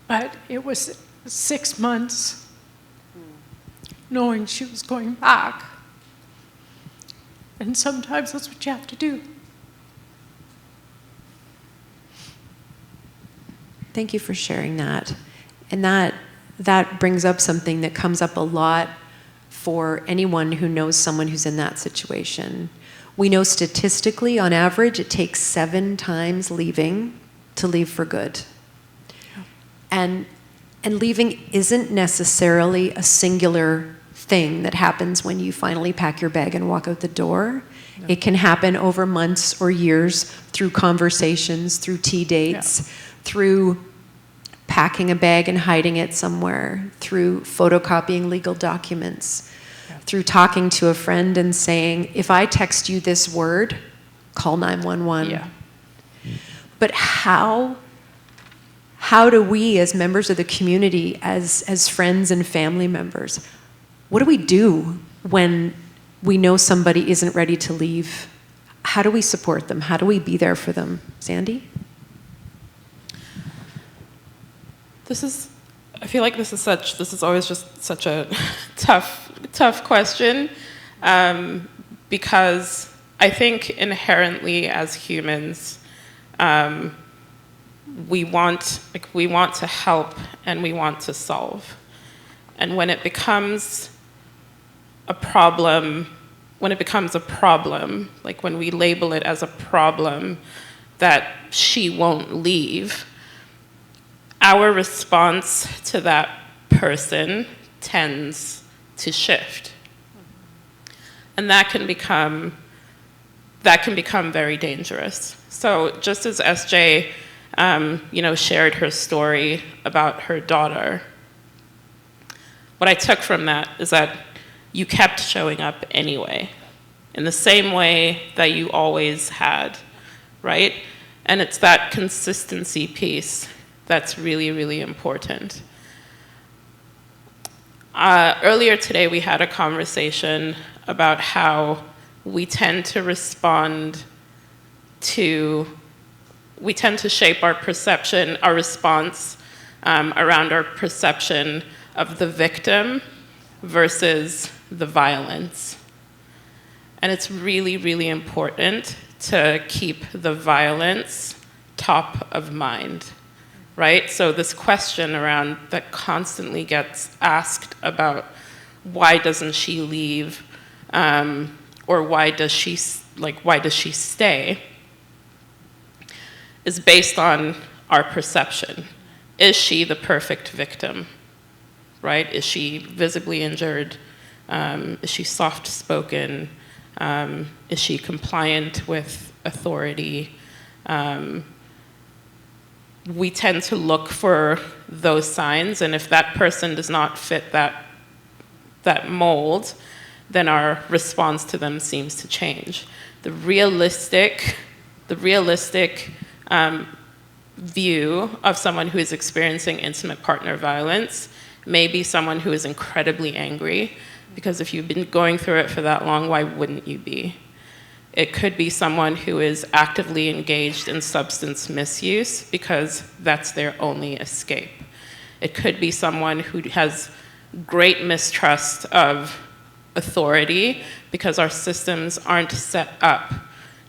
But it was 6 months knowing she was going back. And sometimes that's what you have to do. Thank you for sharing that. And that brings up something that comes up a lot for anyone who knows someone who's in that situation. We know statistically, on average, it takes 7 times leaving to leave for good. And leaving isn't necessarily a singular thing that happens when you finally pack your bag and walk out the door. No. It can happen over months or years through conversations, through tea dates, through packing a bag and hiding it somewhere, through photocopying legal documents, through talking to a friend and saying, if I text you this word, call 911. Yeah. But how do we, as members of the community, as friends and family members, what do we do when we know somebody isn't ready to leave? How do we support them? How do we be there for them? Sandy? I feel like this is always just such a tough question, because I think inherently as humans, we want to help and we want to solve. And when it becomes a problem, like when we label it as a problem that she won't leave, our response to that person tends to shift. And that can become very dangerous. So just as SJ shared her story about her daughter, what I took from that is that you kept showing up anyway, in the same way that you always had, right? And it's that consistency piece that's really, really important. Earlier today, we had a conversation about how we tend to shape our perception, our response around our perception of the victim versus the violence. And it's really, really important to keep the violence top of mind, right? So this question around that constantly gets asked about why doesn't she leave, or why does she stay, is based on our perception. Is she the perfect victim, right? Is she visibly injured? Is she soft-spoken? Is she compliant with authority? We tend to look for those signs, and if that person does not fit that mold, then our response to them seems to change. The realistic view of someone who is experiencing intimate partner violence may be someone who is incredibly angry, because if you've been going through it for that long, why wouldn't you be? It could be someone who is actively engaged in substance misuse because that's their only escape. It could be someone who has great mistrust of authority because our systems aren't set up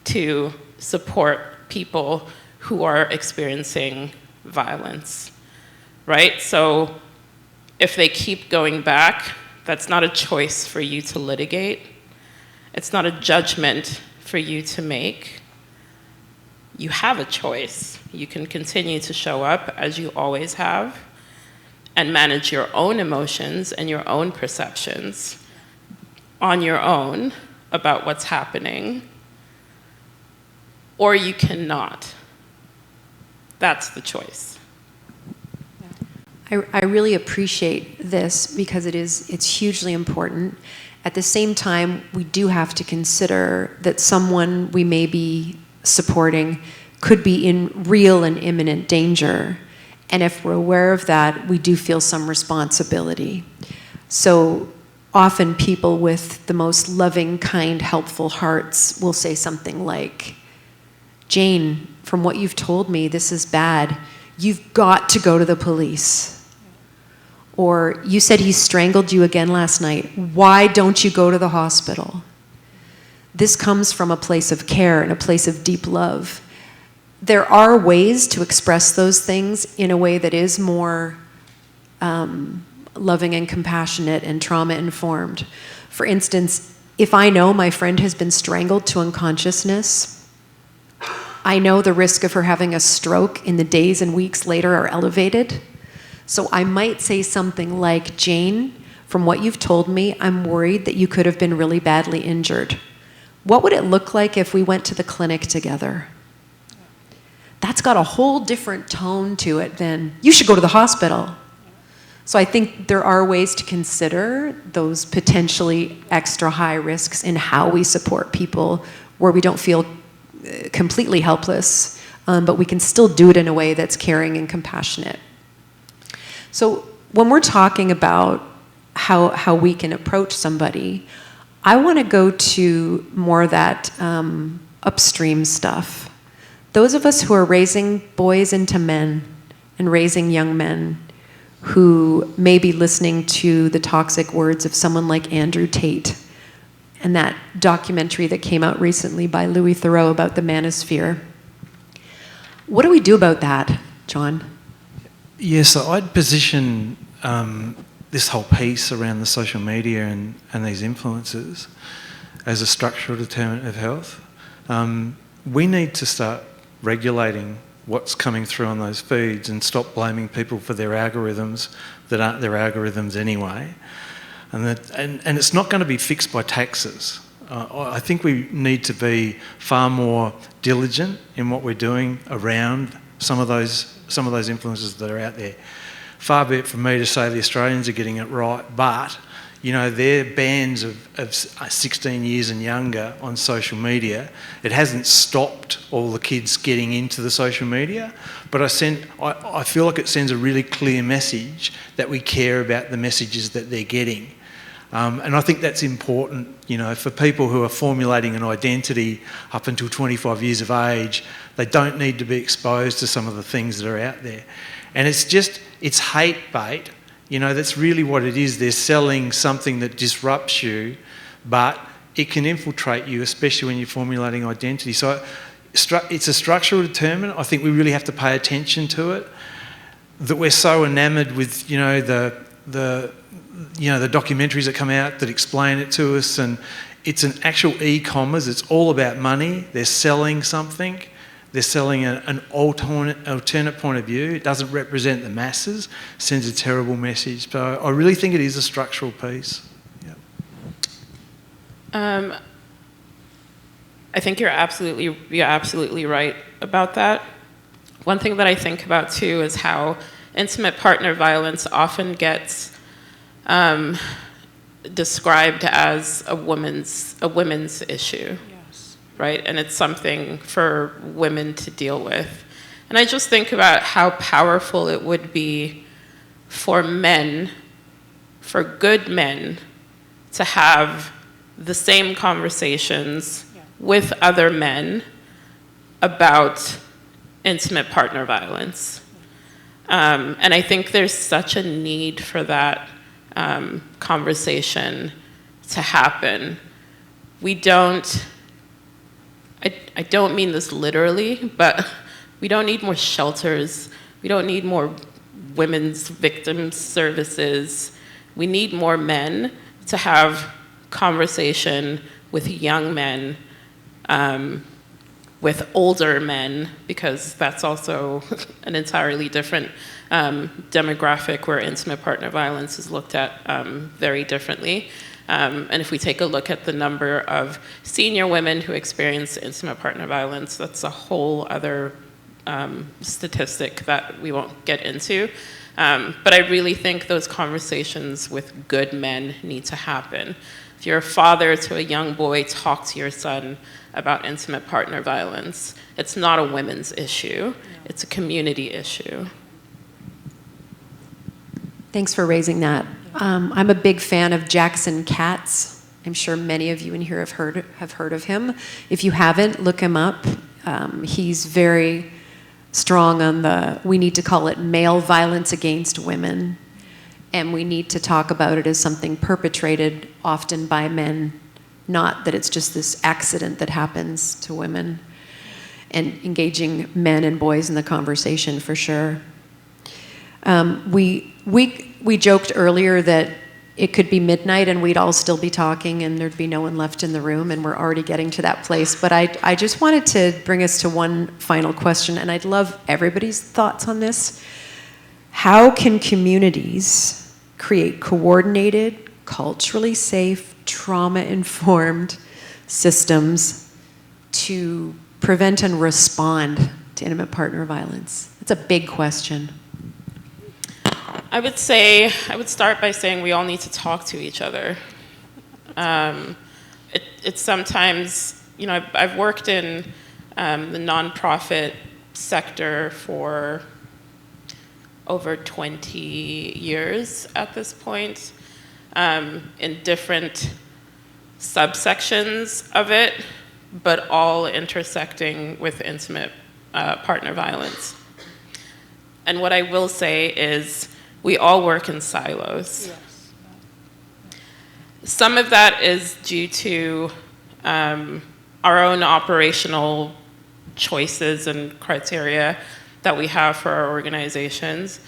to support people who are experiencing violence, right? So if they keep going back, that's not a choice for you to litigate. It's not a judgment for you to make. You have a choice. You can continue to show up as you always have and manage your own emotions and your own perceptions on your own about what's happening, or you cannot. That's the choice. I really appreciate this because it's hugely important. At the same time, we do have to consider that someone we may be supporting could be in real and imminent danger. And if we're aware of that, we do feel some responsibility. So often people with the most loving, kind, helpful hearts will say something like, Jane, from what you've told me, this is bad. You've got to go to the police. Or you said he strangled you again last night. Why don't you go to the hospital? This comes from a place of care and a place of deep love. There are ways to express those things in a way that is more loving and compassionate and trauma-informed. For instance, if I know my friend has been strangled to unconsciousness, I know the risk of her having a stroke in the days and weeks later are elevated. So I might say something like, Jane, from what you've told me, I'm worried that you could have been really badly injured. What would it look like if we went to the clinic together? That's got a whole different tone to it than, you should go to the hospital. So I think there are ways to consider those potentially extra high risks in how we support people where we don't feel completely helpless, but we can still do it in a way that's caring and compassionate. So when we're talking about how we can approach somebody, I want to go to more of that upstream stuff. Those of us who are raising boys into men and raising young men who may be listening to the toxic words of someone like Andrew Tate and that documentary that came out recently by Louis Theroux about the manosphere. What do we do about that, John? Yeah, so I'd position this whole piece around the social media and these influences as a structural determinant of health. We need to start regulating what's coming through on those feeds and stop blaming people for their algorithms that aren't their algorithms anyway. And it's not going to be fixed by taxes. I think we need to be far more diligent in what we're doing around some of those influences that are out there. Far be it from me to say the Australians are getting it right, but you know, they're bans of 16 years and younger on social media. It hasn't stopped all the kids getting into the social media, but I feel like it sends a really clear message that we care about the messages that they're getting. And I think that's important, you know, for people who are formulating an identity up until 25 years of age. They don't need to be exposed to some of the things that are out there. And it's hate bait. You know, that's really what it is. They're selling something that disrupts you, but it can infiltrate you, especially when you're formulating identity. So it's a structural determinant. I think we really have to pay attention to it. That we're so enamoured with, you know, the documentaries that come out that explain it to us, and it's an actual e-commerce. It's all about money. They're selling something. They're selling an alternate point of view. It doesn't represent the masses. It sends a terrible message. So I really think it is a structural piece. I think you're absolutely right about that. One thing that I think about too is how intimate partner violence often gets described as a women's issue. Right? And it's something for women to deal with. And I just think about how powerful it would be for men, for good men, to have the same conversations with other men about intimate partner violence. And I think there's such a need for that conversation to happen. I don't mean this literally, but we don't need more shelters. We don't need more women's victim services. We need more men to have conversation with young men, with older men, because that's also an entirely different demographic where intimate partner violence is looked at very differently. And if we take a look at the number of senior women who experience intimate partner violence, that's a whole other statistic that we won't get into. But I really think those conversations with good men need to happen. If you're a father to a young boy, talk to your son about intimate partner violence. It's not a women's issue, it's a community issue. Thanks for raising that. I'm a big fan of Jackson Katz. I'm sure many of you in here have heard of him. If you haven't, look him up. He's very strong on we need to call it male violence against women, and we need to talk about it as something perpetrated often by men, not that it's just this accident that happens to women, and engaging men and boys in the conversation for sure. We joked earlier that it could be midnight and we'd all still be talking and there'd be no one left in the room, and we're already getting to that place. But I just wanted to bring us to one final question, and I'd love everybody's thoughts on this. How can communities create coordinated, culturally safe, trauma-informed systems to prevent and respond to intimate partner violence? It's a big question. I would start by saying we all need to talk to each other. It's sometimes, I've worked in the nonprofit sector for over 20 years at this point, in different subsections of it, but all intersecting with intimate partner violence. And what I will say is, we all work in silos. Yes. Some of that is due to our own operational choices and criteria that we have for our organizations.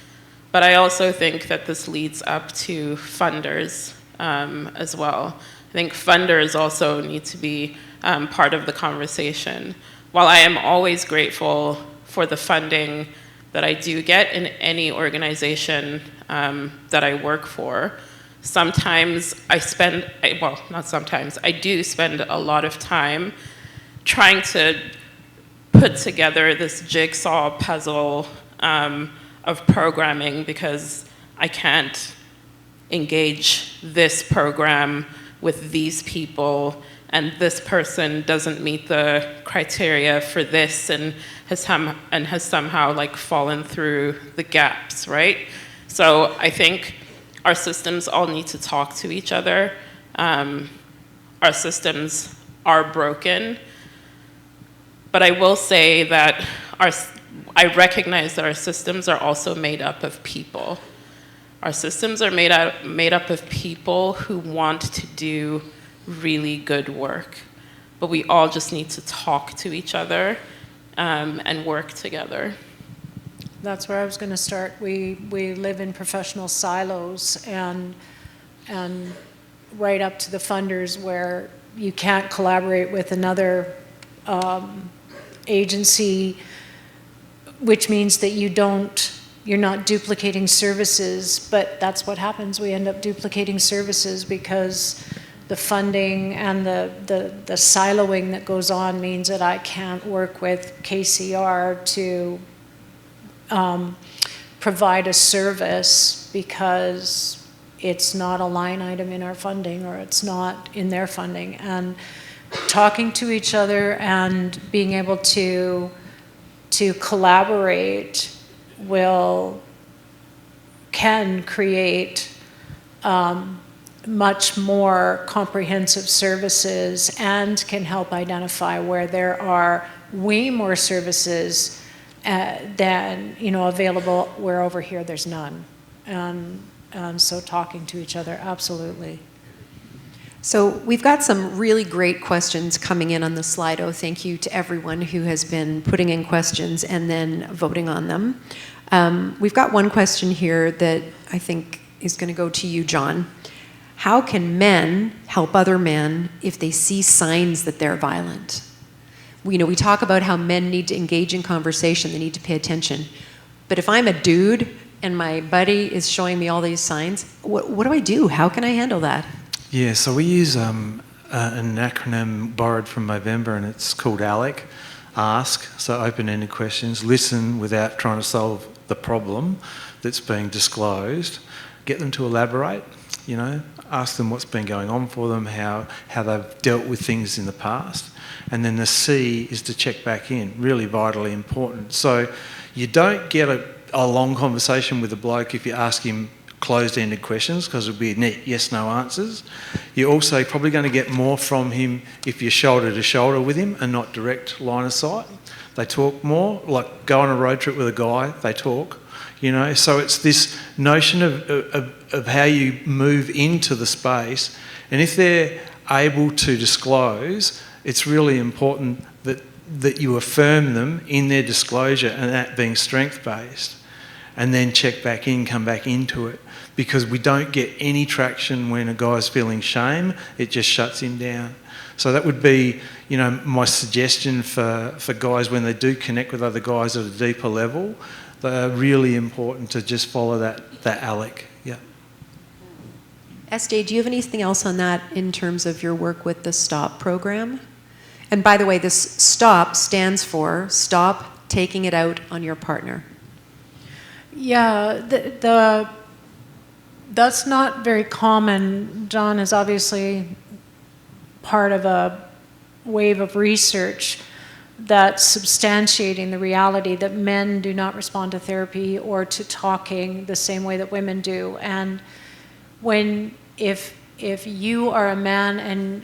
But I also think that this leads up to funders as well. I think funders also need to be part of the conversation. While I am always grateful for the funding that I do get in any organization that I work for, sometimes I do spend a lot of time trying to put together this jigsaw puzzle of programming, because I can't engage this program with these people, and this person doesn't meet the criteria for this and has somehow fallen through the gaps, right? So I think our systems all need to talk to each other. Our systems are broken, but I will say that I recognize that our systems are also made up of people. Our systems are made up of people who want to do really good work, but we all just need to talk to each other and work together. That's where I was going to start. We live in professional silos, and right up to the funders, where you can't collaborate with another agency, which means that you're not duplicating services. But that's what happens. We end up duplicating services because the funding and the siloing that goes on means that I can't work with KCR to provide a service because it's not a line item in our funding, or it's not in their funding. And talking to each other and being able to collaborate can create much more comprehensive services, and can help identify where there are way more services than available, where over here there's none. And so talking to each other, absolutely. So we've got some really great questions coming in on the Slido. Thank you to everyone who has been putting in questions and then voting on them. We've got one question here that I think is going to go to you, John. How can men help other men if they see signs that they're violent? We talk about how men need to engage in conversation, they need to pay attention. But if I'm a dude and my buddy is showing me all these signs, what do I do? How can I handle that? Yeah, so we use an acronym borrowed from Movember, and it's called ALEC. Ask, so open-ended questions. Listen without trying to solve the problem that's being disclosed. Get them to elaborate, ask them what's been going on for them, how they've dealt with things in the past. And then the C is to check back in, really vitally important. So you don't get a long conversation with a bloke if you ask him closed-ended questions, because it'll be neat yes-no answers. You're also probably going to get more from him if you're shoulder-to-shoulder with him and not direct line of sight. They talk more, like go on a road trip with a guy, they talk. So it's this notion of how you move into the space. And if they're able to disclose, it's really important that you affirm them in their disclosure, and that being strength-based, and then check back in, come back into it. Because we don't get any traction when a guy's feeling shame, it just shuts him down. So that would be, my suggestion for guys when they do connect with other guys at a deeper level. They're really important to just follow that ALEC. Yeah. Estee, do you have anything else on that in terms of your work with the STOP program? And by the way, this STOP stands for Stop Taking It Out on Your Partner. Yeah, that's not very common. John is obviously part of a wave of research that's substantiating the reality that men do not respond to therapy or to talking the same way that women do. And if you are a man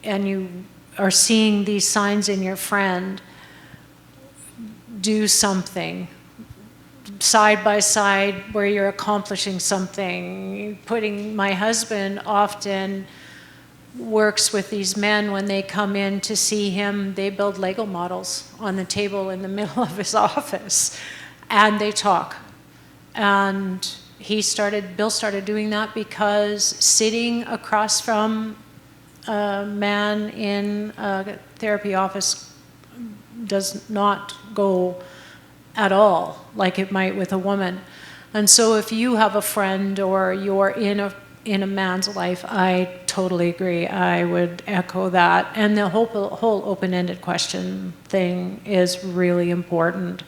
and you are seeing these signs in your friend, do something side by side where you're accomplishing something. My husband often works with these men when they come in to see him. They build Lego models on the table in the middle of his office, and they talk. And Bill started doing that because sitting across from a man in a therapy office does not go at all like it might with a woman. And so if you have a friend or you're in a man's life, I totally agree. I would echo that. And the whole open-ended question thing is really important.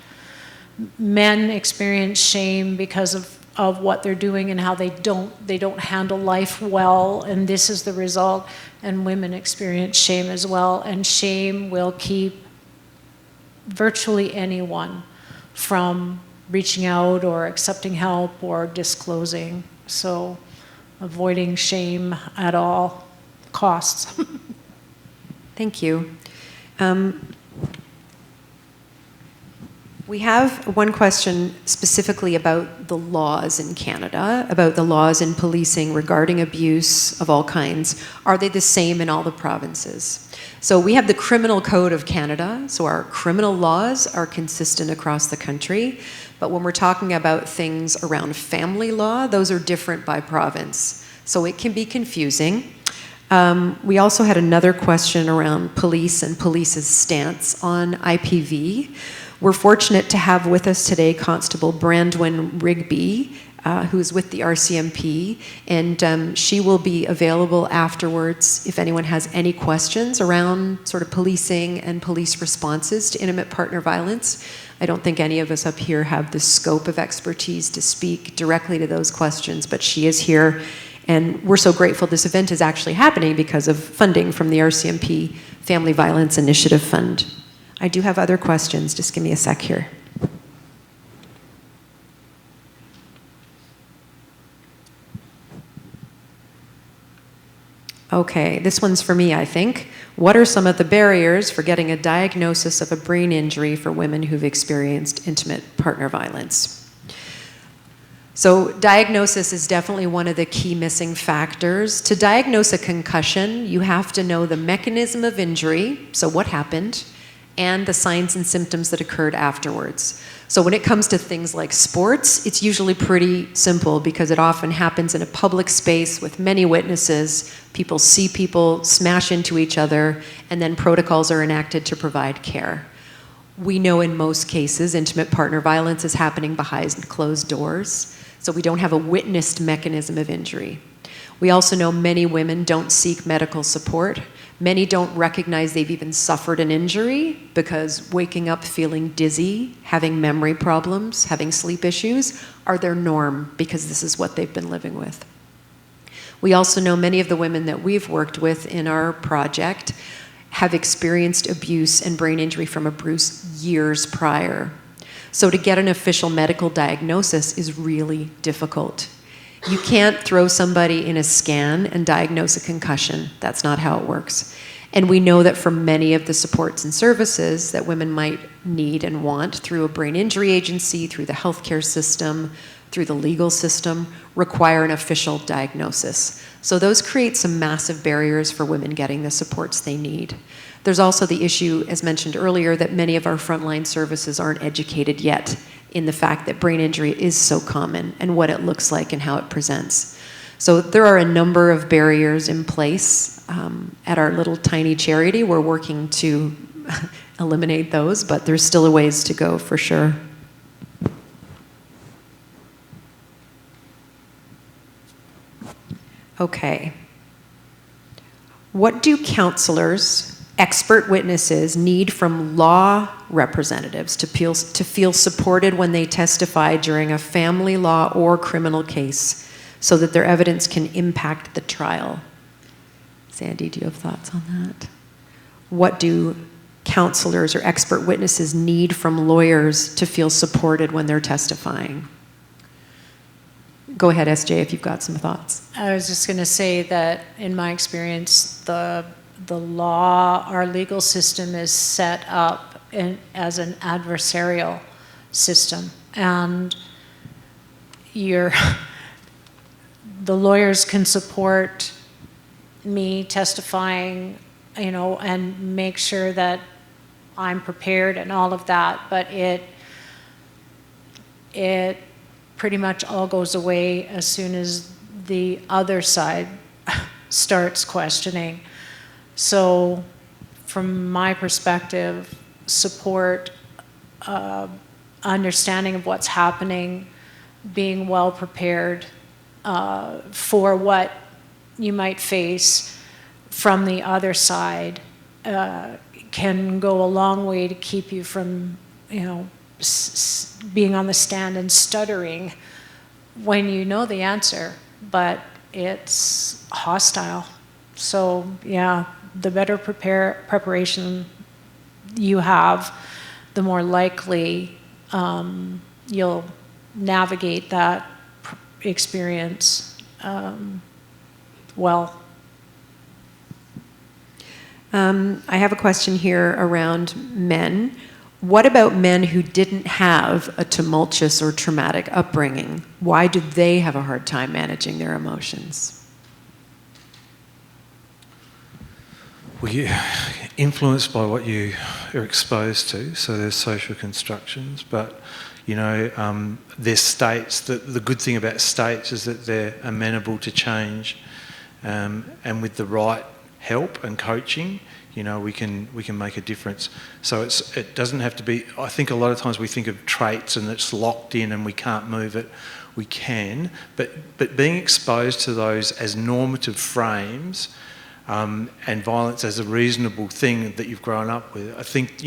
Men experience shame because of what they're doing and how they don't handle life well, and this is the result. And women experience shame as well, and shame will keep virtually anyone from reaching out or accepting help or disclosing. So avoiding shame at all costs. Thank you. We have one question specifically about the laws in Canada, about the laws in policing regarding abuse of all kinds. Are they the same in all the provinces? So we have the Criminal Code of Canada, so our criminal laws are consistent across the country. But when we're talking about things around family law, those are different by province. So it can be confusing. We also had another question around police and police's stance on IPV. We're fortunate to have with us today Constable Brandwyn Rigby, who is with the RCMP, and she will be available afterwards if anyone has any questions around sort of policing and police responses to intimate partner violence. I don't think any of us up here have the scope of expertise to speak directly to those questions, but she is here, and we're so grateful this event is actually happening because of funding from the RCMP Family Violence Initiative Fund. I do have other questions, just give me a sec here. Okay, this one's for me, I think. What are some of the barriers for getting a diagnosis of a brain injury for women who've experienced intimate partner violence? So diagnosis is definitely one of the key missing factors. To diagnose a concussion, you have to know the mechanism of injury, so what happened, and the signs and symptoms that occurred afterwards. So when it comes to things like sports, it's usually pretty simple because it often happens in a public space with many witnesses. People see people smash into each other, and then protocols are enacted to provide care. We know in most cases intimate partner violence is happening behind closed doors, so we don't have a witnessed mechanism of injury. We also know many women don't seek medical support. Many don't recognize they've even suffered an injury because waking up feeling dizzy, having memory problems, having sleep issues are their norm because this is what they've been living with. We also know many of the women that we've worked with in our project have experienced abuse and brain injury from abuse years prior. So to get an official medical diagnosis is really difficult. You can't throw somebody in a scan and diagnose a concussion. That's not how it works. And we know that for many of the supports and services that women might need and want through a brain injury agency, through the healthcare system, through the legal system require an official diagnosis. So those create some massive barriers for women getting the supports they need. There's also the issue, as mentioned earlier, that many of our frontline services aren't educated yet in the fact that brain injury is so common and what it looks like and how it presents. So there are a number of barriers in place. At our little tiny charity, we're working to eliminate those, but there's still a ways to go for sure. Okay. What do counselors, expert witnesses, need from law representatives to feel supported when they testify during a family law or criminal case so that their evidence can impact the trial? Sandy, do you have thoughts on that? What do counselors or expert witnesses need from lawyers to feel supported when they're testifying? Go ahead, SJ, if you've got some thoughts. I was just going to say that in my experience, the law, our legal system is set up as an adversarial system. And the lawyers can support me testifying, and make sure that I'm prepared and all of that, but it pretty much all goes away as soon as the other side starts questioning. So from my perspective, support, understanding of what's happening, being well prepared for what you might face from the other side can go a long way to keep you from, being on the stand and stuttering when you know the answer, but it's hostile. So yeah, the better preparation you have, the more likely you'll navigate that experience well. I have a question here around men. What about men who didn't have a tumultuous or traumatic upbringing? Why do they have a hard time managing their emotions? Well, you're influenced by what you are exposed to, so there's social constructions, but there's states. The good thing about states is that they're amenable to change, and with the right help and coaching, we can make a difference. So it doesn't have to be. I think a lot of times we think of traits and it's locked in and we can't move it. We can, but being exposed to those as normative frames, and violence as a reasonable thing that you've grown up with, I think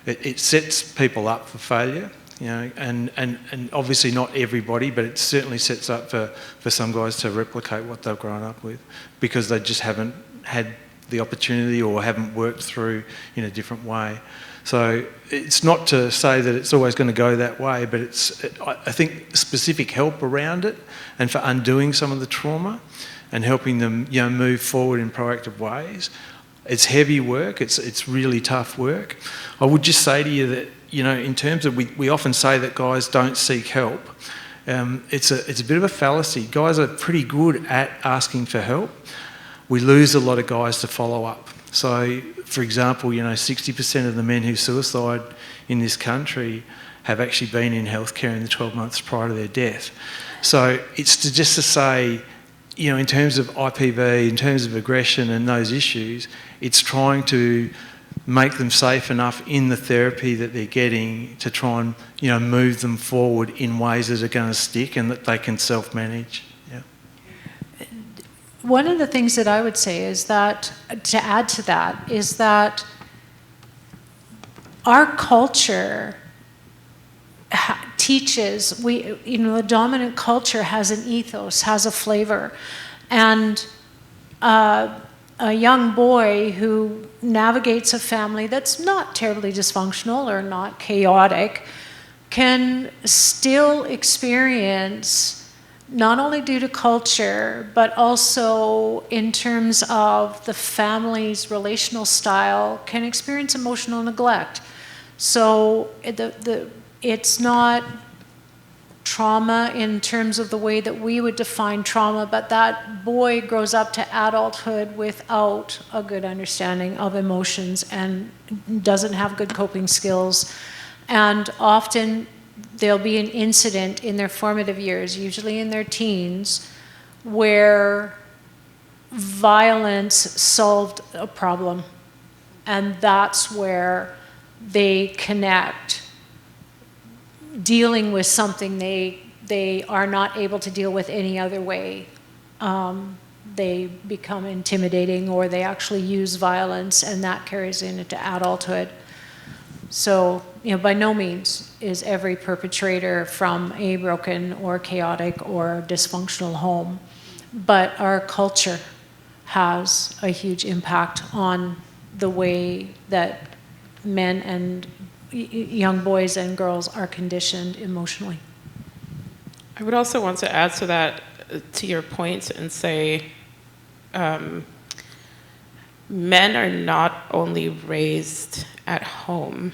it sets people up for failure. And obviously not everybody, but it certainly sets up for some guys to replicate what they've grown up with because they just haven't had the opportunity or haven't worked through in a different way. So it's not to say that it's always going to go that way, but I think specific help around it and for undoing some of the trauma and helping them move forward in proactive ways. It's heavy work, it's really tough work. I would just say to you that in terms of, we often say that guys don't seek help. It's a bit of a fallacy. Guys are pretty good at asking for help. We lose a lot of guys to follow up. So, for example, 60% of the men who suicide in this country have actually been in healthcare in the 12 months prior to their death. So it's just to say, in terms of IPV, in terms of aggression and those issues, it's trying to make them safe enough in the therapy that they're getting to try and move them forward in ways that are going to stick and that they can self-manage. Yeah. One of the things that I would say is that, to add to that, is that our culture teaches, the dominant culture has an ethos, has a flavor, and a young boy who navigates a family that's not terribly dysfunctional or not chaotic can still experience, not only due to culture, but also in terms of the family's relational style, can experience emotional neglect. So it's not trauma in terms of the way that we would define trauma, but that boy grows up to adulthood without a good understanding of emotions and doesn't have good coping skills. And often there'll be an incident in their formative years, usually in their teens, where violence solved a problem. And that's where they connect, dealing with something they are not able to deal with any other way. They become intimidating, or they actually use violence, and that carries into adulthood. So, by no means is every perpetrator from a broken or chaotic or dysfunctional home, but our culture has a huge impact on the way that men and young boys and girls are conditioned emotionally. I would also want to add to that, to your point, and say men are not only raised at home,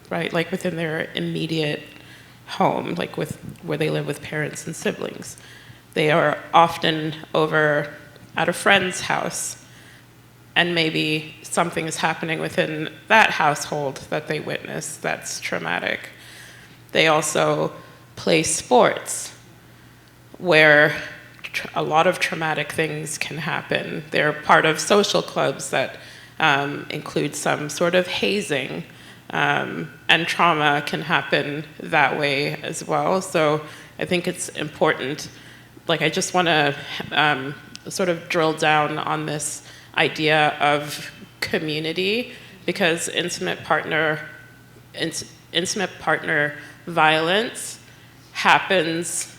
right? Like within their immediate home, like where they live with parents and siblings. They are often over at a friend's house, and maybe something is happening within that household that they witness that's traumatic. They also play sports where a lot of traumatic things can happen. They're part of social clubs that include some sort of hazing, and trauma can happen that way as well. So I think it's important, I just want to sort of drill down on this idea of community, because intimate partner violence happens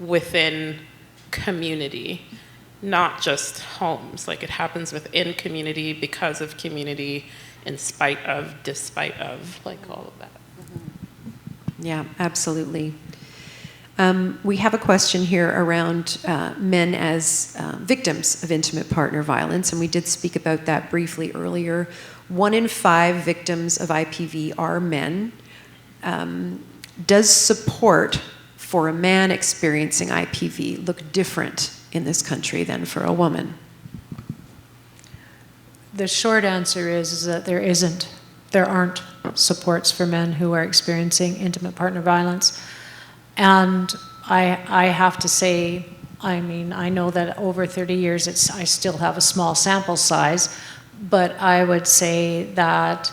within community, not just homes. It happens within community, because of community, in spite of, despite of, all of that. Yeah, absolutely. We have a question here around men as victims of intimate partner violence, and we did speak about that briefly earlier. 1 in 5 victims of IPV are men. Does support for a man experiencing IPV look different in this country than for a woman? The short answer is that there isn't. There aren't supports for men who are experiencing intimate partner violence. And I have to say, I know that over 30 years, I still have a small sample size, but I would say that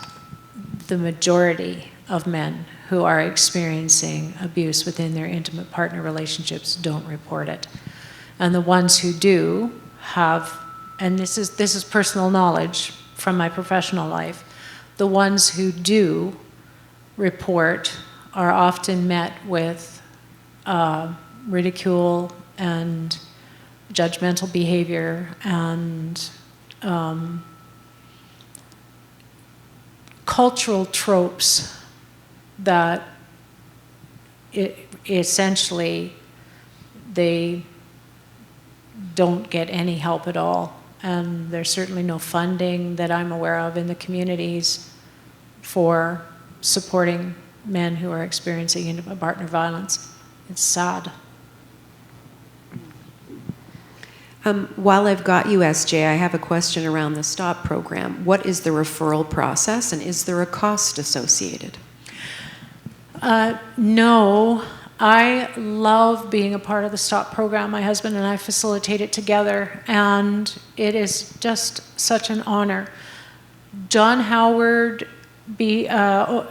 the majority of men who are experiencing abuse within their intimate partner relationships don't report it. And the ones who do have, and this is personal knowledge from my professional life, the ones who do report are often met with ridicule and judgmental behavior and cultural tropes that essentially they don't get any help at all. And there's certainly no funding that I'm aware of in the communities for supporting men who are experiencing intimate partner violence. It's sad. While I've got you, SJ, I have a question around the STOP program. What is the referral process, and is there a cost associated? No. I love being a part of the STOP program. My husband and I facilitate it together, and it is just such an honor. John Howard,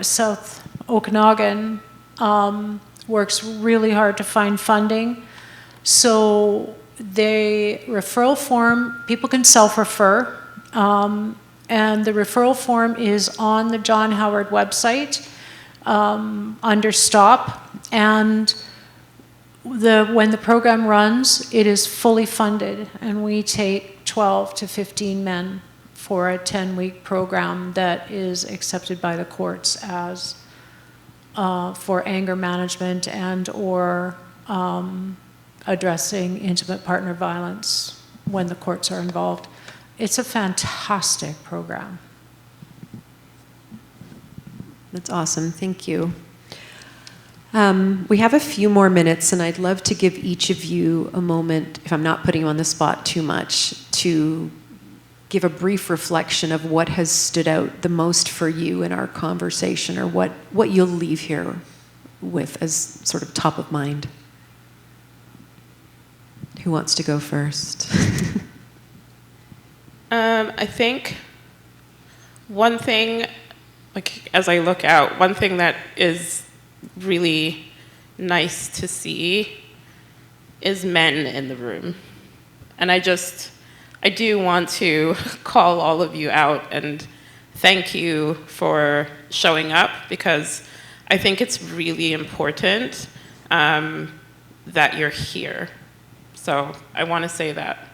South Okanagan, works really hard to find funding. So the referral form, people can self-refer, and the referral form is on the John Howard website under STOP. And when the program runs, it is fully funded, and we take 12 to 15 men for a 10-week program that is accepted by the courts as for anger management and or addressing intimate partner violence when the courts are involved. It's a fantastic program. That's awesome. Thank you. We have a few more minutes, and I'd love to give each of you a moment, if I'm not putting you on the spot too much, to give a brief reflection of what has stood out the most for you in our conversation, or what you'll leave here with as sort of top of mind. Who wants to go first? I think one thing, like as I look out, one thing that is really nice to see is men in the room. And I do want to call all of you out and thank you for showing up, because I think it's really important that you're here. So I want to say that.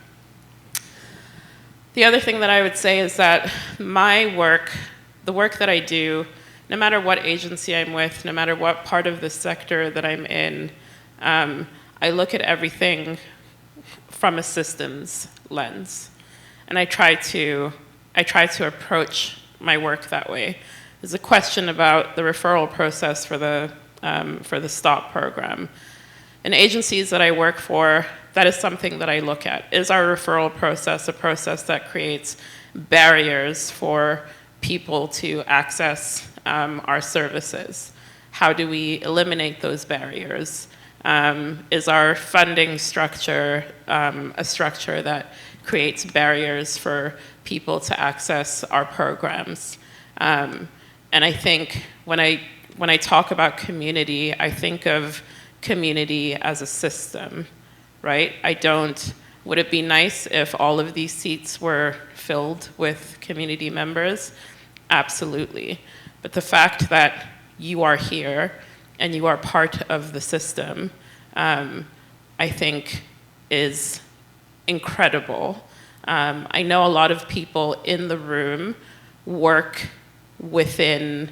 The other thing that I would say is that my work, the work that I do, no matter what agency I'm with, no matter what part of the sector that I'm in, I look at everything from a systems lens. And I try to approach my work that way. There's a question about the referral process for the STOP program. In agencies that I work for, that is something that I look at. Is our referral process a process that creates barriers for people to access our services? How do we eliminate those barriers? Is our funding structure a structure that creates barriers for people to access our programs? And I think when I talk about community, I think of community as a system, right? Would it be nice if all of these seats were filled with community members? Absolutely. But the fact that you are here and you are part of the system, I think is incredible. I know a lot of people in the room work within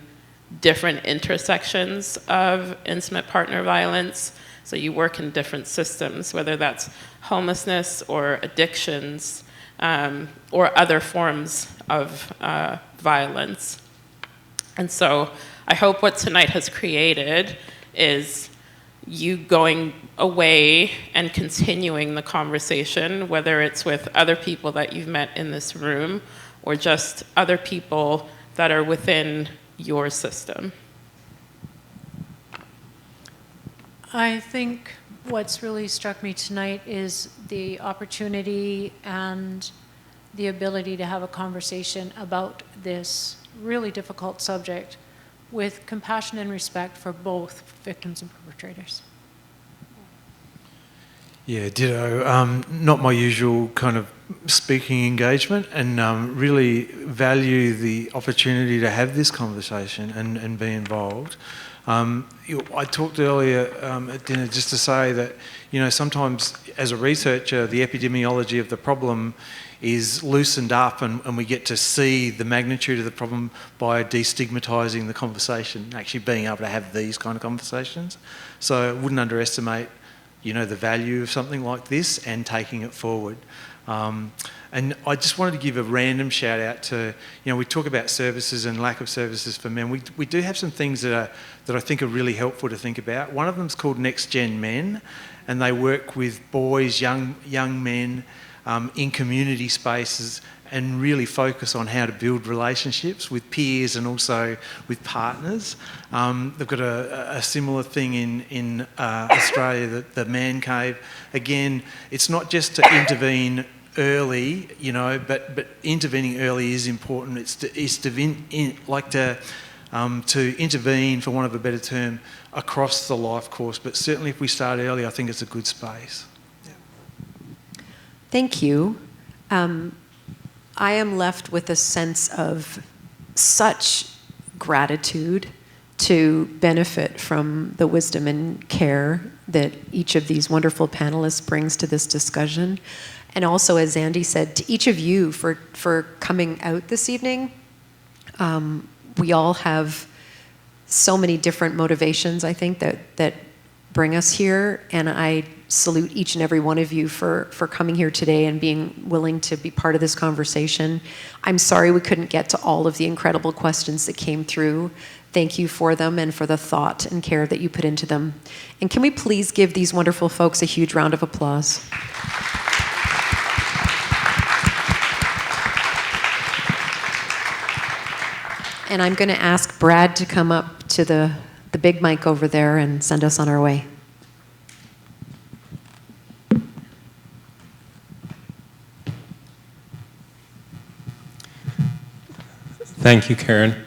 different intersections of intimate partner violence. So you work in different systems, whether that's homelessness or addictions or other forms of violence. And so I hope what tonight has created is you going away and continuing the conversation, whether it's with other people that you've met in this room or just other people that are within your system. I think what's really struck me tonight is the opportunity and the ability to have a conversation about this really difficult subject with compassion and respect for both victims and perpetrators. Yeah, ditto. Not my usual kind of speaking engagement, and really value the opportunity to have this conversation and be involved. I talked earlier at dinner just to say that, sometimes as a researcher, the epidemiology of the problem is loosened up and we get to see the magnitude of the problem by destigmatising the conversation, actually being able to have these kind of conversations. So I wouldn't underestimate, the value of something like this and taking it forward. And I just wanted to give a random shout out to, we talk about services and lack of services for men. We do have some things that I think are really helpful to think about. One of them is called Next Gen Men, and they work with boys, young men in community spaces, and really focus on how to build relationships with peers and also with partners. They've got a similar thing in Australia, the Man Cave. Again, it's not just to intervene early, but intervening early is important. It's to intervene, for want of a better term, across the life course. But certainly if we start early, I think it's a good space. Yeah. Thank you. I am left with a sense of such gratitude to benefit from the wisdom and care that each of these wonderful panelists brings to this discussion. And also, as Andy said, to each of you for coming out this evening. We all have so many different motivations, I think, that bring us here, and I salute each and every one of you for coming here today and being willing to be part of this conversation. I'm sorry we couldn't get to all of the incredible questions that came through. Thank you for them and for the thought and care that you put into them. And can we please give these wonderful folks a huge round of applause? And I'm going to ask Brad to come up to the big mic over there and send us on our way. Thank you, Karen.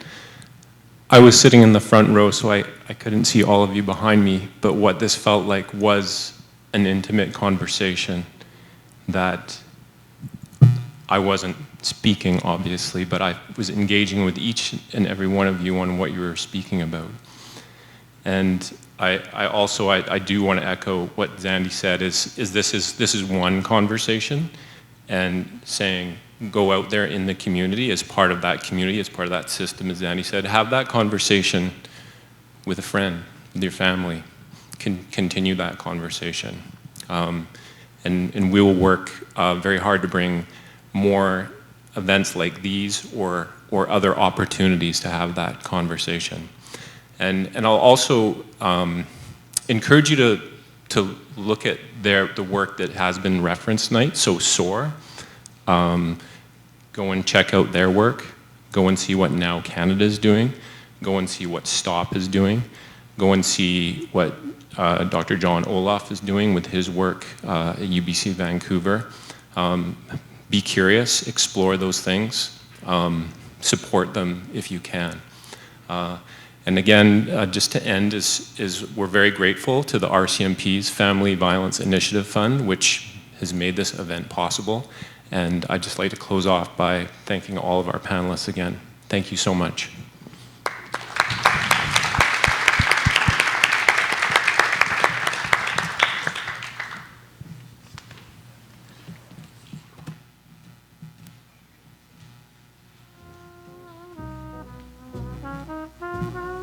I was sitting in the front row, so I couldn't see all of you behind me, but what this felt like was an intimate conversation that I wasn't speaking, obviously, but I was engaging with each and every one of you on what you were speaking about. And I do want to echo what Zandy said, is this is one conversation, and saying, go out there in the community as part of that community, as part of that system, as Zandy said. Have that conversation with a friend, with your family. Continue that conversation. And we will work very hard to bring more events like these or other opportunities to have that conversation. And I'll also encourage you to look at the work that has been referenced tonight, so SOAR. Go and check out their work. Go and see what Now Canada is doing. Go and see what STOP is doing. Go and see what Dr. John Olaf is doing with his work at UBC Vancouver. Be curious, explore those things, support them if you can. And again, just to end, is we're very grateful to the RCMP's Family Violence Initiative Fund, which has made this event possible. And I'd just like to close off by thanking all of our panelists again. Thank you so much.